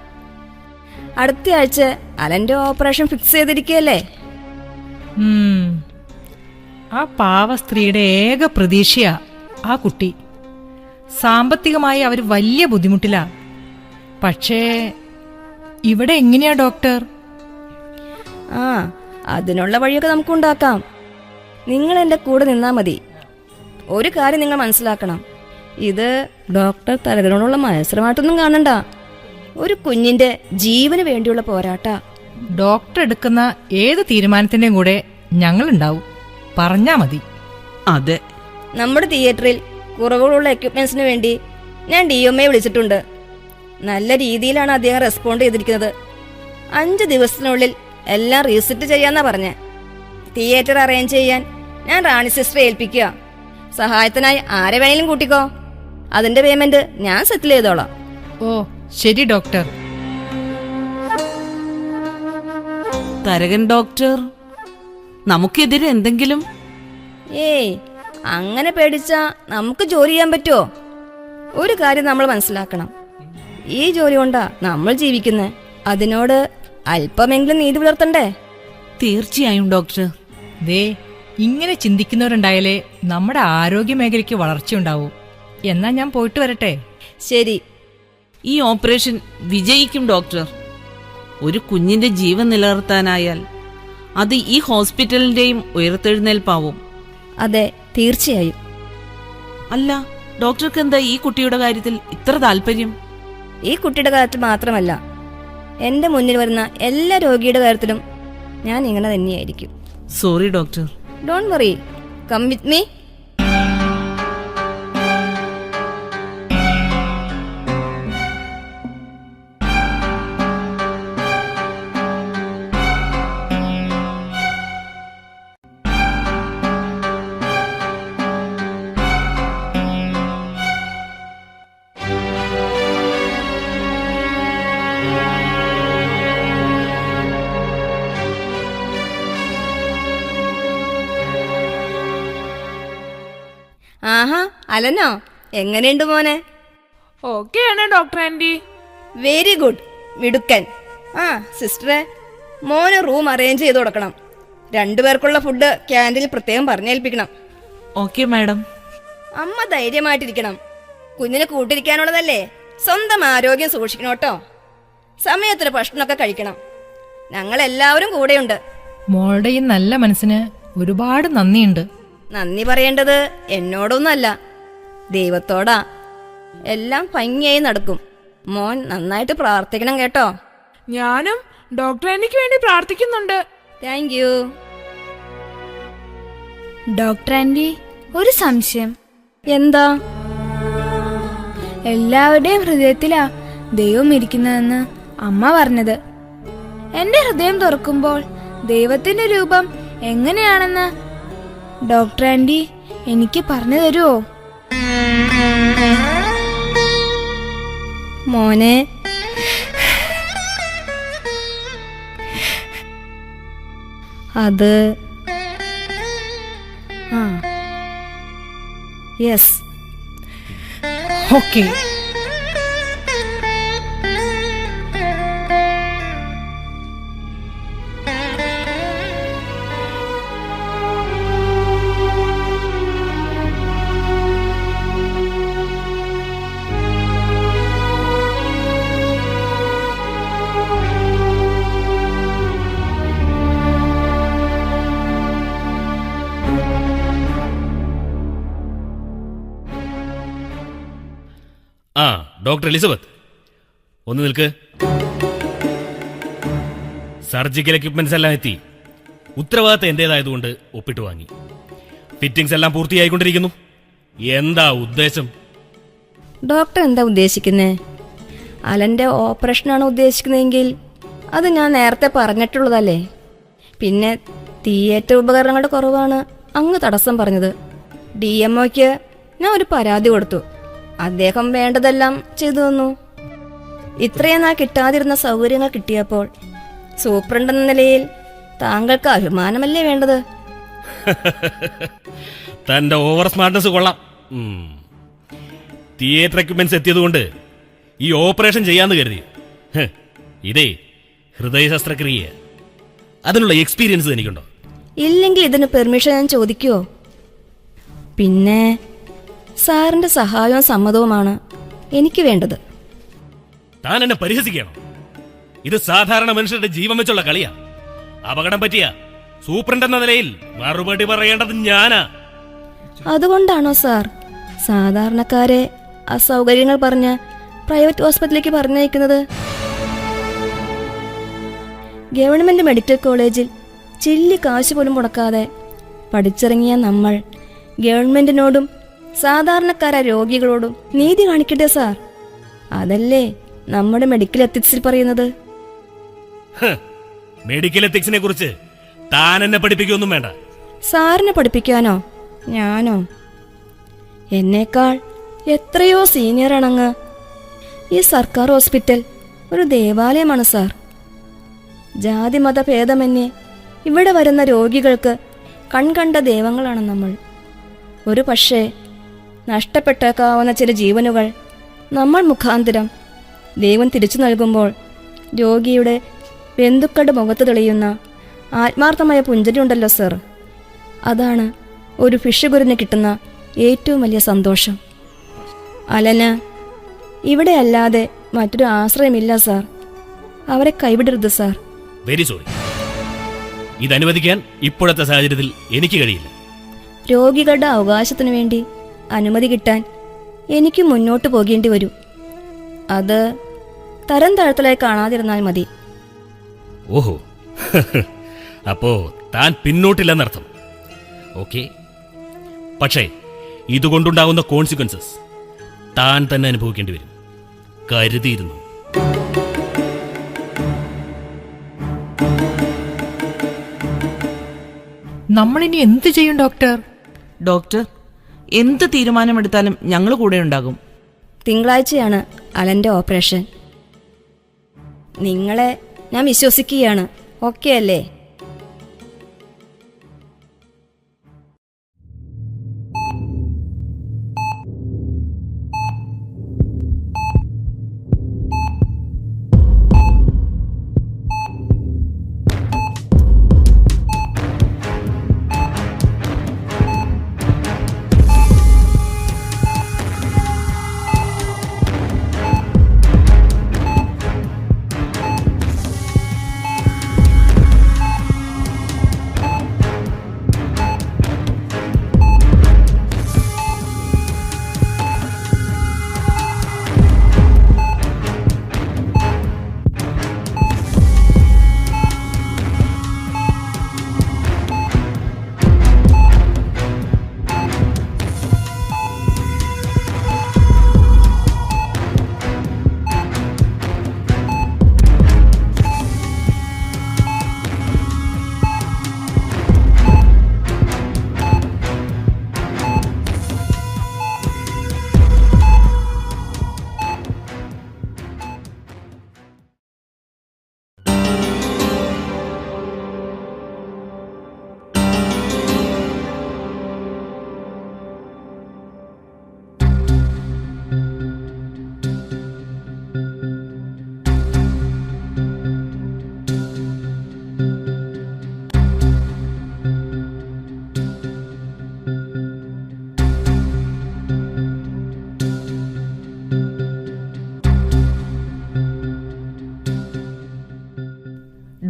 അടുത്ത ആഴ്ച അലന്റെ ഓപ്പറേഷൻ ഫിക്സ് ചെയ്തിരിക്കുകയല്ലേ? ആ പാവ സ്ത്രീയുടെ ഏക പ്രതീക്ഷയാ ആ കുട്ടി. സാമ്പത്തികമായി അവർ വലിയ ബുദ്ധിമുട്ടിലാ. പക്ഷേ ഇവിടെ എങ്ങനെയാ ഡോക്ടർ? ആ, അതിനുള്ള വഴിയൊക്കെ നമുക്കുണ്ടാക്കാം. നിങ്ങൾ എൻ്റെ കൂടെ നിന്നാ മതി. ഒരു കാര്യം നിങ്ങൾ മനസ്സിലാക്കണം, ഇത് ഡോക്ടർ തരകനോടുള്ള മത്സരമായിട്ടൊന്നും കാണണ്ട. ഒരു കുഞ്ഞിന്റെ ജീവന് വേണ്ടിയുള്ള പോരാട്ടാ. ഡോക്ടർ എടുക്കുന്ന ഏത് തീരുമാനത്തിന്റെയും കൂടെ ഞങ്ങളുണ്ടാവും, പറഞ്ഞാ മതി. അതെ, നമ്മുടെ തിയേറ്ററിൽ കുറവുകളുള്ള എക്യുപ്മെന്റ്സിന് വേണ്ടി ഞാൻ DMA വിളിച്ചിട്ടുണ്ട്. നല്ല രീതിയിലാണ് അദ്ദേഹം റെസ്പോണ്ട് ചെയ്തിരിക്കുന്നത്. 5 ദിവസത്തിനുള്ളിൽ എല്ലാം റീസെറ്റ് ചെയ്യാന്നാ പറഞ്ഞേ. തിയേറ്റർ അറേഞ്ച് ചെയ്യാൻ ഞാൻ റാണി സിസ്റ്ററെ ഏൽപ്പിക്കുക. സഹായത്തിനായി ആരെ വേണേലും കൂട്ടിക്കോ. അതിന്റെ പേയ്മെന്റ് ഞാൻ സെറ്റിൽ ചെയ്തോളാം. ഓ ശരി ഡോക്ടർ. തരകൻ ഡോക്ടർ നമുക്കെതിരെ എന്തെങ്കിലും? ഏയ്, അങ്ങനെ പേടിച്ചാ നമുക്ക് ജോലി ചെയ്യാൻ പറ്റുമോ? ഒരു കാര്യം നമ്മൾ മനസ്സിലാക്കണം, ഈ ജോലി കൊണ്ടാ നമ്മൾ ജീവിക്കുന്നത്. അതിനോട് അല്പമെങ്കിലും നീതി പുലർത്തണ്ടേ? തീർച്ചയായും ഡോക്ടർ. ദേ, ഇങ്ങനെ ചിന്തിക്കുന്നവരുണ്ടായാലേ നമ്മുടെ ആരോഗ്യ മേഖലയ്ക്ക് വളർച്ചയുണ്ടാവൂ. എന്നാ ഞാൻ പോയിട്ട് വരട്ടെ. ശരി. ഈ ഓപ്പറേഷൻ വിജയിക്കും ഡോക്ടർ. ഒരു കുഞ്ഞിന്റെ ജീവൻ നിലനിർത്താനായാൽ അത് ഈ ഹോസ്പിറ്റലിന്റെയും ഉയർത്തെഴുന്നേൽപ്പാവും. അതെ, തീർച്ചയായും. അല്ല, ഡോക്ടർക്ക് എന്താ ഈ കുട്ടിയുടെ കാര്യത്തിൽ ഇത്ര താല്പര്യം? ഈ കുട്ടിയുടെ കാര്യത്തിൽ മാത്രമല്ല, എന്റെ മുന്നിൽ വരുന്ന എല്ലാ രോഗിയുടെ കാര്യത്തിലും ഞാൻ ഇങ്ങനെ തന്നെയായിരിക്കും. Sorry doctor. Don't worry, come with me. ആഹാ, അലനോ, എങ്ങനെയുണ്ട് മോനെ? ഓക്കെയാണ് ഡോക്ടർ ആന്റി. വെരി ഗുഡ്, മിടുക്കൻ. ആ സിസ്റ്ററെ, മോന് റൂം അറേഞ്ച് ചെയ്ത് കൊടുക്കണം. 2 പേർക്കുള്ള ഫുഡ് ക്യാൻറ്റീനിൽ പ്രത്യേകം പറഞ്ഞേൽപ്പിക്കണം. Okay madam. അമ്മ ധൈര്യമായിട്ടിരിക്കണം. കുഞ്ഞിനെ കൂട്ടിരിക്കാനുള്ളതല്ലേ, സ്വന്തം ആരോഗ്യം സൂക്ഷിക്കണം കേട്ടോ. സമയത്തിന് ഭക്ഷണമൊക്കെ കഴിക്കണം. ഞങ്ങളെല്ലാവരും കൂടെയുണ്ട്. മോളുടെ ഈ നല്ല മനസ്സിന് ഒരുപാട് നന്ദിയുണ്ട്. നന്ദി പറയേണ്ടത് എന്നോടൊന്നല്ല, ദൈവത്തോടാ. എല്ലാം ഭംഗിയായി നടക്കും. മോൻ നന്നായിട്ട് പ്രാർത്ഥിക്കണം കേട്ടോ. ഞാനും ഡോക്ടർ ആന്റിക്ക് വേണ്ടി പ്രാർത്ഥിക്കുന്നുണ്ട്. Thank you. ഡോക്ടർ ആന്റി, ഒരു സംശയം. എന്താ? എല്ലാവരുടെയും ഹൃദയത്തിലാ ദൈവം ഇരിക്കുന്നതെന്ന് അമ്മ പറഞ്ഞത്. എന്റെ ഹൃദയം തുറക്കുമ്പോൾ ദൈവത്തിന്റെ രൂപം എങ്ങനെയാണെന്ന് ഡോക്ടർ ആന്റി എനിക്ക് പറഞ്ഞു തരുമോ? മോനെ, അത് യെസ്. ഓക്കെ. ആ ഡോക്ടർ എലിസബത്ത്, ഒന്ന് നിൽക്ക്. സർജിക്കൽ എക്യുപ്മെന്റ്സ് എല്ലാം എത്തി. ഉത്തരവാദിത്തം എന്റേതായതുകൊണ്ട് ഒപ്പിട്ട് വാങ്ങി. ഫിറ്റിംഗ്സ് എല്ലാം പൂർത്തിയായിക്കൊണ്ടിരിക്കുന്നു. എന്താ ഉദ്ദേശം? ഡോക്ടർ എന്താ ഉദ്ദേശിക്കുന്നേ? അലന്റെ ഓപ്പറേഷനാണ് ഉദ്ദേശിക്കുന്നതെങ്കിൽ അത് ഞാൻ നേരത്തെ പറഞ്ഞിട്ടുള്ളതല്ലേ. പിന്നെ തിയേറ്റർ ഉപകരണങ്ങളുടെ കുറവാണ് അങ്ങ് തടസ്സം പറഞ്ഞത്. DMOയ്ക്ക് ഞാൻ ഒരു പരാതി കൊടുത്തു. അദ്ദേഹം വേണ്ടതെല്ലാം ചെയ്തു തന്നു. ഇത്രയും നാൾ കിട്ടാതിരുന്ന സൗകര്യങ്ങൾ കിട്ടിയപ്പോൾ സൂപ്രണ്ട് എന്ന നിലയിൽ താങ്കൾക്ക് അഭിമാനമല്ലേ വേണ്ടത്? തന്റെ ഓവർ സ്മാർട്ട്നെസ് കൊള്ളാം. തിയേറ്റർ എക്യുപ്മെന്റ്സ് എത്തിയതുകൊണ്ട് ഈ ഓപ്പറേഷൻ ചെയ്യാന്ന് കരുതി. ഇതേ ഹൃദയ ശസ്ത്രക്രിയ, അതിനുള്ള എക്സ്പീരിയൻസ് എനിക്കുണ്ടോ? ഇല്ലെങ്കിൽ ഇതിന് പെർമിഷൻ ഞാൻ ചോദിക്കുവോ? പിന്നെ സാറിന്റെ സഹായവും സമ്മതവുമാണ് എനിക്ക് വേണ്ടത്. താൻ എന്നെ പരിഹസിക്കണം? ഇത് സാധാരണ മനുഷ്യരുടെ ജീവൻ വെച്ചുള്ള കളിയാ. അപകടം പറ്റിയ സൂപ്രണ്ട് എന്ന നിലയിൽ മറുപടി പറയേണ്ടത് ഞാനാ. അതുകൊണ്ടാണോ സാർ സാധാരണക്കാരെ അസൗകര്യങ്ങൾ പറഞ്ഞ് പ്രൈവറ്റ് ഹോസ്പിറ്റലിലേക്ക് പറഞ്ഞയക്കുന്നത്? ഗവൺമെന്റ് മെഡിക്കൽ കോളേജിൽ ചില്ലി കാശ് പോലും മുടക്കാതെ പഠിച്ചിറങ്ങിയ നമ്മൾ ഗവൺമെന്റിനോടും സാധാരണക്കാരായ രോഗികളോടും നീതി കാണിക്കട്ടെ സാർ. അതല്ലേ നമ്മുടെ മെഡിക്കൽ എത്തിക്സിൽ പറയുന്നത്. മെഡിക്കൽ എത്തിക്സിനെ കുറിച്ച് താൻ എന്നെ പഠിപ്പിക്കൊന്നും വേണ്ട. സാറിനെ പഠിപ്പിക്കാനോ? ഞാനോ? എന്നേക്കാൾ എത്രയോ സീനിയറാണങ്ങ്. ഈ സർക്കാർ ഹോസ്പിറ്റൽ ഒരു ദേവാലയമാണ് സാർ. ജാതിമത ഭേദമന്യേ ഇവിടെ വരുന്ന രോഗികൾക്ക് കൺകണ്ട ദൈവങ്ങളാണ് നമ്മൾ. ഒരു പക്ഷേ നഷ്ടപ്പെട്ടേക്കാവുന്ന ചില ജീവനുകൾ നമ്മൾ മുഖാന്തരം ദൈവം തിരിച്ചു നൽകുമ്പോൾ രോഗിയുടെ ബന്ധുക്കളുടെ മുഖത്ത് തെളിയുന്ന ആത്മാർത്ഥമായ പുഞ്ചിരി ഉണ്ടല്ലോ സർ, അതാണ് ഒരു ഭിക്ഷുകുരന് കിട്ടുന്ന ഏറ്റവും വലിയ സന്തോഷം. അലന് ഇവിടെ അല്ലാതെ മറ്റൊരു ആശ്രയമില്ല സാർ. അവരെ കൈവിടരുത് സാർ. Very sorry. ഇത് അനുവദിക്കാൻ ഇപ്പോഴത്തെ സാഹചര്യത്തിൽ എനിക്ക് കഴിയില്ല. രോഗികളുടെ അവകാശത്തിനു വേണ്ടി അനുമതി കിട്ടാൻ എനിക്ക് മുന്നോട്ട് പോകേണ്ടി വരും. അത് തരം താഴ്ത്തലായി കാണാതിരുന്നാൽ മതി. ഓഹോ, അപ്പോ താൻ പിന്നോട്ടില്ലെന്നർത്ഥം. ഓക്കെ, പക്ഷേ ഇതുകൊണ്ടുണ്ടാകുന്ന കോൺസിക്വൻസസ് താൻ തന്നെ അനുഭവിക്കേണ്ടി വരും. കരുതിയിരുന്നു. നമ്മളിനി എന്ത് ചെയ്യും ഡോക്ടർ? ഡോക്ടർ, എന്ത് തീരുമാനമെടുത്താലും ഞങ്ങൾ കൂടെ ഉണ്ടാകും. തിങ്കളാഴ്ചയാണ് അലന്റെ ഓപ്പറേഷൻ. നിങ്ങളെ ഞാൻ വിശ്വസിക്കുകയാണ്. ഓക്കെ അല്ലേ?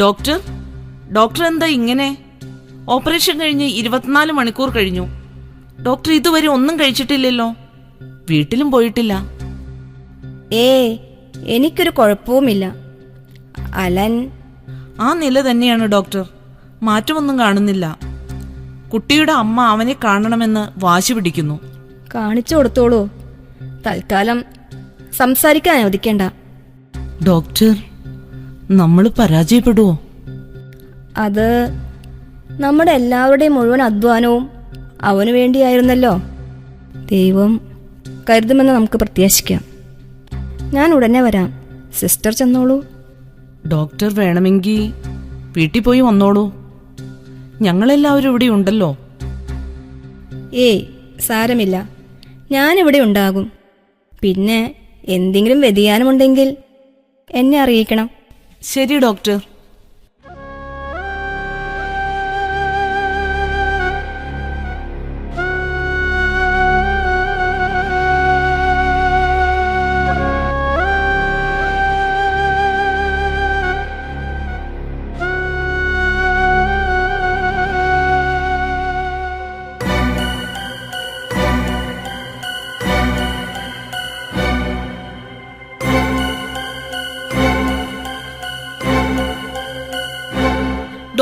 ഡോക്ടർ, ഡോക്ടർ എന്താ ഇങ്ങനെ? ഓപ്പറേഷൻ കഴിഞ്ഞ് 24 മണിക്കൂർ കഴിഞ്ഞു. ഡോക്ടർ ഇതുവരെ ഒന്നും കഴിച്ചിട്ടില്ലല്ലോ, വീട്ടിലും പോയിട്ടില്ല. എനിക്കൊരു കുഴപ്പവുമില്ല. അലൻ ആ നില തന്നെയാണ് ഡോക്ടർ, മാറ്റമൊന്നും കാണുന്നില്ല. കുട്ടിയുടെ അമ്മ അവനെ കാണണമെന്ന് വാശി പിടിക്കുന്നു. കാണിച്ചു കൊടുത്തോളൂ. തൽക്കാലം സംസാരിക്കാൻ അനുവദിക്കേണ്ട. ഡോക്ടർ, നമ്മൾ പരാജയപ്പെടുവോ? അത് നമ്മുടെ എല്ലാവരുടെയും മുഴുവൻ അധ്വാനവും അവനു വേണ്ടിയായിരുന്നല്ലോ. ദൈവം കരുതുമെന്ന് നമുക്ക് പ്രത്യാശിക്കാം. ഞാൻ ഉടനെ വരാം. സിസ്റ്റർ ചെന്നോളൂ. ഡോക്ടർ വേണമെങ്കിൽ വീട്ടിൽ പോയി വന്നോളൂ. ഞങ്ങളെല്ലാവരും ഇവിടെ ഉണ്ടല്ലോ. സാരമില്ല, ഞാനിവിടെ ഉണ്ടാകും. പിന്നെ എന്തെങ്കിലും വ്യതിയാനമുണ്ടെങ്കിൽ എന്നെ അറിയിക്കണം. ശരി ഡോക്ടർ.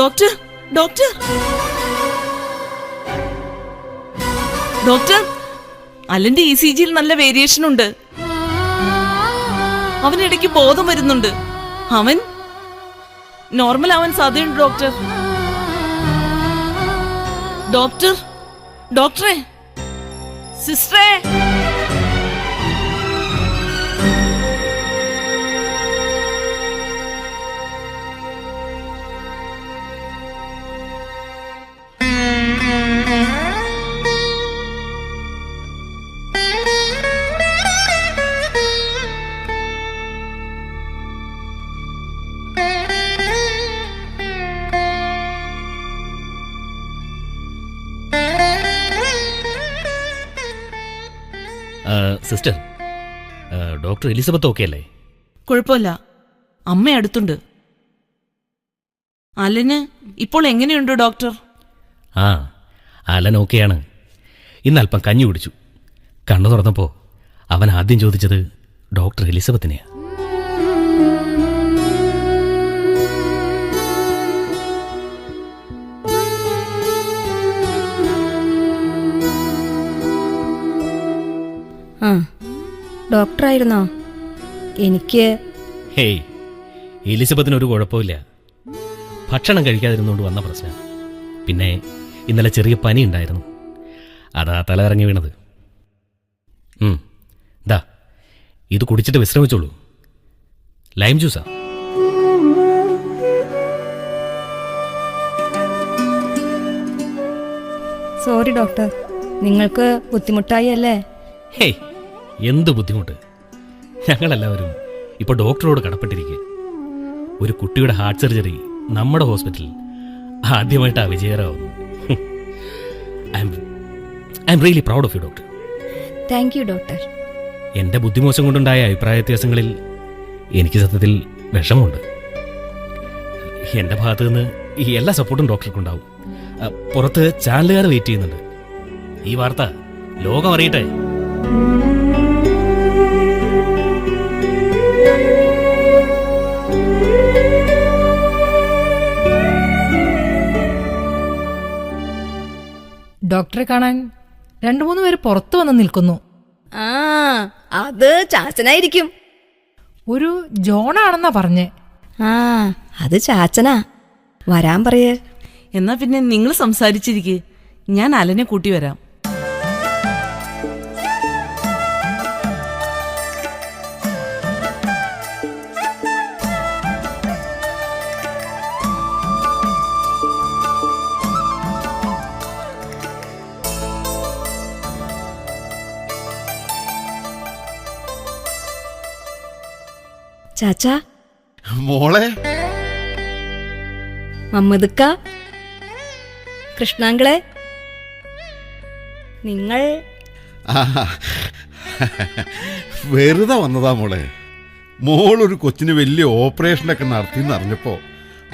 ഡോക്ടർ, ഡോക്ടർ, ഡോക്ടർ, അലന്റെ ECG യിൽ നല്ല വേരിയേഷൻ ഉണ്ട്. അവനിടയ്ക്ക് ബോധം വരുന്നുണ്ട്. അവൻ നോർമൽ ആവാൻ സാധ്യതയുണ്ട് ഡോക്ടർ. ഡോക്ടർ, ഡോക്ടറെ, സിസ്റ്ററെ. സിസ്റ്റർ, ഡോക്ടർ എലിസബത്ത് ഓക്കെ അല്ലേ? കുഴപ്പമില്ല, അമ്മ അടുത്തുണ്ട്. അലന് ഇപ്പോൾ എങ്ങനെയുണ്ട് ഡോക്ടർ? ആ, അലൻ ഓക്കെയാണ്. ഇന്ന് അല്പം കഞ്ഞി കുടിച്ചു. കണ്ണു തുറന്നപ്പോൾ അവൻ ആദ്യം ചോദിച്ചത് ഡോക്ടർ എലിസബത്തിനെയാ. ആ, ഡോക്ടറായിരുന്നോ? എനിക്ക് ഹേയ്, എലിസബത്തിനൊരു കുഴപ്പമില്ല. ഭക്ഷണം കഴിക്കാതിരുന്നുകൊണ്ട് വന്ന പ്രശ്നം. പിന്നെ ഇന്നലെ ചെറിയ പനി ഉണ്ടായിരുന്നു, അതാ തല ഇറങ്ങി വീണത്. ദാ ഇത് കുടിച്ചിട്ട് വിശ്രമിച്ചോളൂ. ലൈം ജ്യൂസാ. സോറി ഡോക്ടർ, നിങ്ങൾക്ക് ബുദ്ധിമുട്ടായി അല്ലേ? ഹേയ്, എന്ത് ബുദ്ധിമുട്ട്. ഞങ്ങളെല്ലാവരും ഇപ്പോൾ ഡോക്ടറോട് കടപ്പെട്ടിരിക്കുക. ഒരു കുട്ടിയുടെ ഹാർട്ട് സർജറി നമ്മുടെ ഹോസ്പിറ്റലിൽ ആദ്യമായിട്ടാ വിജയകരമാവുന്നു. I'm really proud of you doctor. Thank you doctor. എൻ്റെ ബുദ്ധിമോശം കൊണ്ടുണ്ടായ അഭിപ്രായ വ്യത്യാസങ്ങളിൽ എനിക്ക് സത്യത്തിൽ വിഷമമുണ്ട്. എൻ്റെ ഭാഗത്തു നിന്ന് ഈ എല്ലാ സപ്പോർട്ടും ഡോക്ടർക്കുണ്ടാവും. പുറത്ത് ചാനലുകാർ വെയിറ്റ് ചെയ്യുന്നുണ്ട്. ഈ വാർത്ത ലോകം അറിയട്ടെ. ഡോക്ടറെ കാണാൻ 2-3 പേര് പുറത്തു വന്ന് നിൽക്കുന്നു. ആ, അത് ചാച്ചനായിരിക്കും. ഒരു ജോണാണെന്നാ പറഞ്ഞേ. ആ, അത് ചാച്ചനാ. വരാൻ പറയേ. എന്നാ പിന്നെ നിങ്ങൾ സംസാരിച്ചിരിക്കെ, ഞാൻ അലനെ കൂട്ടി വരാം. ചാച്ചാ, മോളെ, മമ്മദുക്ക, കൃഷ്ണാങ്കളെ, നിങ്ങൾ വെറുതെ വന്നതാ മോളെ. മോളൊരു കൊച്ചിന് വലിയ ഓപ്പറേഷനൊക്കെ നടത്തിയെന്ന് അറിഞ്ഞപ്പോ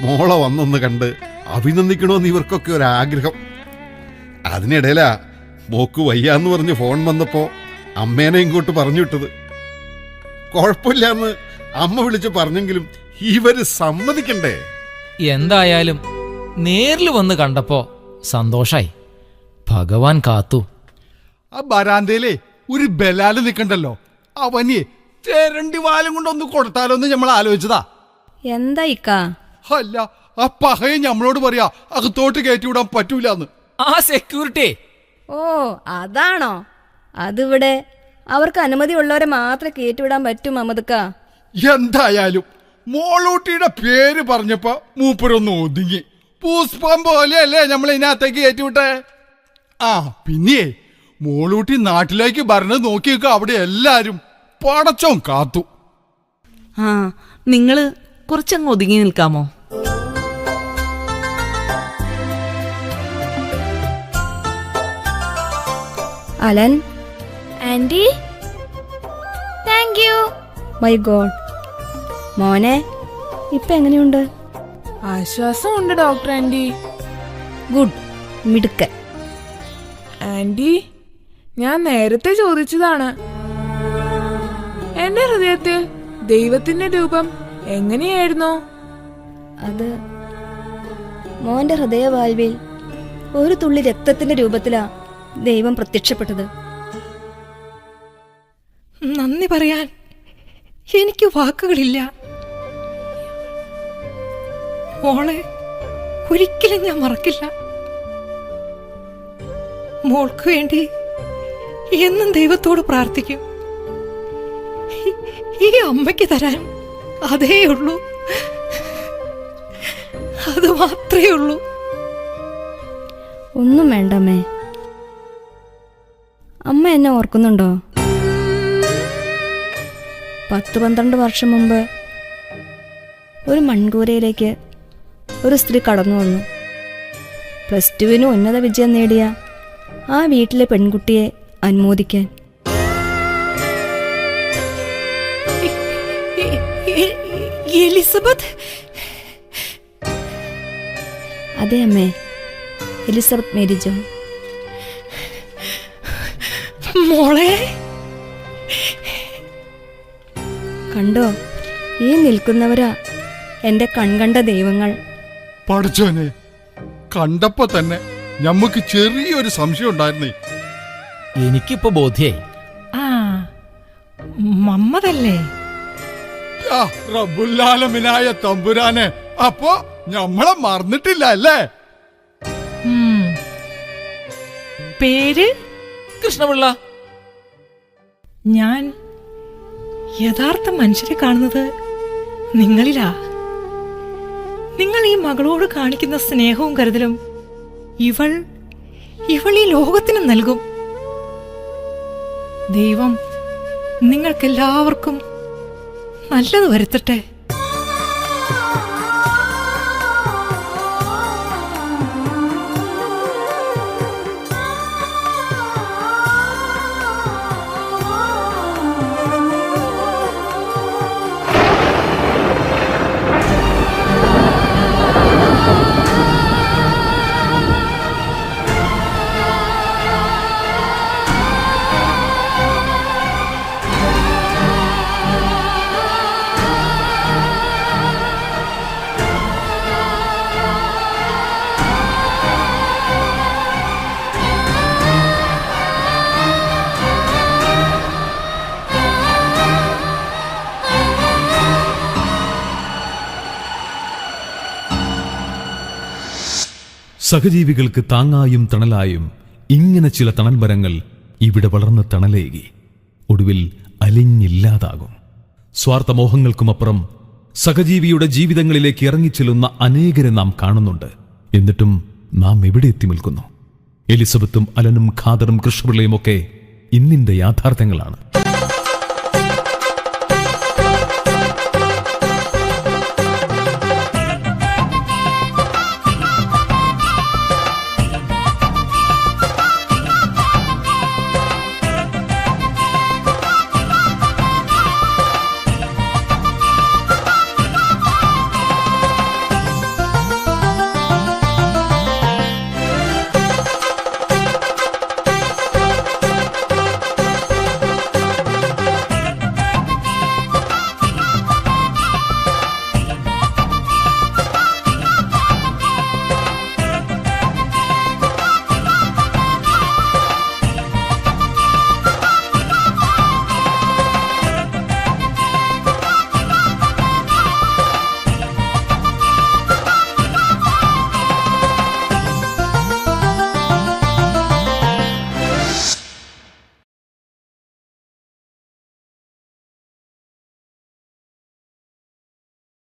മോളെ വന്നൊന്ന് കണ്ട് അഭിനന്ദിക്കണമെന്ന് ഇവർക്കൊക്കെ ഒരാഗ്രഹം. അതിനിടയിലാ മോക്ക് വയ്യാന്ന് പറഞ്ഞ് ഫോൺ വന്നപ്പോ അമ്മേനെ ഇങ്ങോട്ട് പറഞ്ഞു വിട്ടത്. കുഴപ്പമില്ലാന്ന് അമ്മ വിളിച്ച് പറഞ്ഞെങ്കിലും ഇവര് സമ്മതിക്കണ്ടേ? എന്തായാലും നേരിൽ വന്ന് കണ്ടപ്പോ സന്തോഷായി. ഭഗവാൻ കാത്തു. ആ ബരാന്തയിലേ ഒരു ബലാല് നിക്കണ്ടല്ലോ, അവന് തെരണ്ടി വാലും കൊണ്ടൊന്ന് കൊടുത്താലോന്ന് നമ്മൾ ആലോചിച്ചതാ. എന്താ ഇക്കാ? അല്ല, ആ പഹയെ നമ്മളോട് പറയാ അകത്തോട്ട് കയറ്റി വിടാൻ പറ്റൂലെന്ന്. ആ സെക്യൂരിറ്റി. ഓ, അതാണോ? അതിവിടെ അവർക്ക് അനുമതി ഉള്ളവരെ മാത്രമേ കയറ്റിവിടാൻ പറ്റൂ മമ്മദുക്ക. എന്തായാലും മോളൂട്ടിയുടെ പേര് പറഞ്ഞപ്പോ മൂപ്പരൊന്ന് ഒതുങ്ങി. പുഷ്പം പോലെയല്ലേ നമ്മൾ ഇതിനകത്തേക്ക് കയറ്റിവിട്ടെ. ആ പിന്നെ മോളൂട്ടി നാട്ടിലേക്ക് ഭരണം നോക്കിയേക്ക. അവിടെ എല്ലാരും പടച്ചോൻ കാത്തു. ആ, നിങ്ങള് കുറച്ചങ്ങ് ഒതുങ്ങി നിൽക്കാമോ? Alan, aunty, thank you. My god. മോനെ, ഇപ്പൊ എങ്ങനെയുണ്ട്? ആശ്വാസമുണ്ട് ഡോക്ടർ ആന്റി. ഗുഡ്, മിടുക്കൻ. ആന്റി, ഞാൻ നേരത്തെ ചോദിച്ചതാണ്. എന്റെ ഹൃദയത്തിൽ ദൈവത്തിന്റെ രൂപം എങ്ങനെയായിരുന്നു? അത് മോന്റെ ഹൃദയവാൽവിൽ ഒരു തുള്ളി രക്തത്തിന്റെ രൂപത്തിലാ ദൈവം പ്രത്യക്ഷപ്പെട്ടത്. നന്ദി പറയാൻ എനിക്ക് വാക്കുകളില്ല. മോളെ ഒരിക്കലും ഞാൻ മറക്കില്ല. മോൾക്ക് വേണ്ടി എന്നും ദൈവത്തോട് പ്രാർത്ഥിക്കും. ഈ അമ്മയ്ക്ക് തരാൻ അതേ ഉള്ളൂ, അത് മാത്രമേ ഉള്ളൂ. ഒന്നും വേണ്ടമ്മേ. അമ്മ എന്നെ ഓർക്കുന്നുണ്ടോ? 10-12 വർഷം മുമ്പ് ഒരു മൺകൂരയിലേക്ക് ഒരു സ്ത്രീ കടന്നു വന്നു. +2 ഉന്നത വിജയം നേടിയ ആ വീട്ടിലെ പെൺകുട്ടിയെ അനുമോദിക്കാൻ. എലിസബത്ത്? അതെ അമ്മേ, എലിസബത്ത് മേരി ജോൺ. മോളെ, കണ്ടോ, ഈ നിൽക്കുന്നവരാ എന്റെ കൺകണ്ട ദൈവങ്ങൾ. പഠിച്ചോനെ, കണ്ടപ്പോ തന്നെ ഞമ്മക്ക് ചെറിയൊരു സംശയം ഉണ്ടായിരുന്നേ. എനിക്കിപ്പോ ബോധ്യായി. ആ മമ്മദല്ലേ? ആ, റബ്ബുല്ലാലമിനായ തമ്പുരാനെ, അപ്പോ ഞമ്മളെ മറന്നിട്ടില്ല അല്ലേ? പേര് കൃഷ്ണപിള്ള. ഞാൻ യഥാർത്ഥ മനുഷ്യരെ കാണുന്നത് നിങ്ങളിലാ. നിങ്ങൾ ഈ മകളോട് കാണിക്കുന്ന സ്നേഹവും കരുതലും ഇവൾ ഈ ലോകത്തിന് നൽകും. ദൈവം നിങ്ങൾക്കെല്ലാവർക്കും നല്ലത് വരുത്തട്ടെ. സഹജീവികൾക്ക് താങ്ങായും തണലായും ഇങ്ങനെ ചില തണൽമരങ്ങൾ ഇവിടെ വളർന്ന് തണലേകി ഒടുവിൽ അലിഞ്ഞില്ലാതാകും. സ്വാർത്ഥമോഹങ്ങൾക്കുമപ്പുറം സഹജീവിയുടെ ജീവിതങ്ങളിലേക്ക് ഇറങ്ങിച്ചെല്ലുന്ന അനേകരെ നാം കാണുന്നുണ്ട്. എന്നിട്ടും നാം എവിടെ എത്തി നിൽക്കുന്നു? എലിസബത്തും അലനും ഖാദറും കൃഷ്ണപിള്ളയും ഒക്കെ ഇന്നിന്റെ യാഥാർത്ഥ്യങ്ങളാണ്.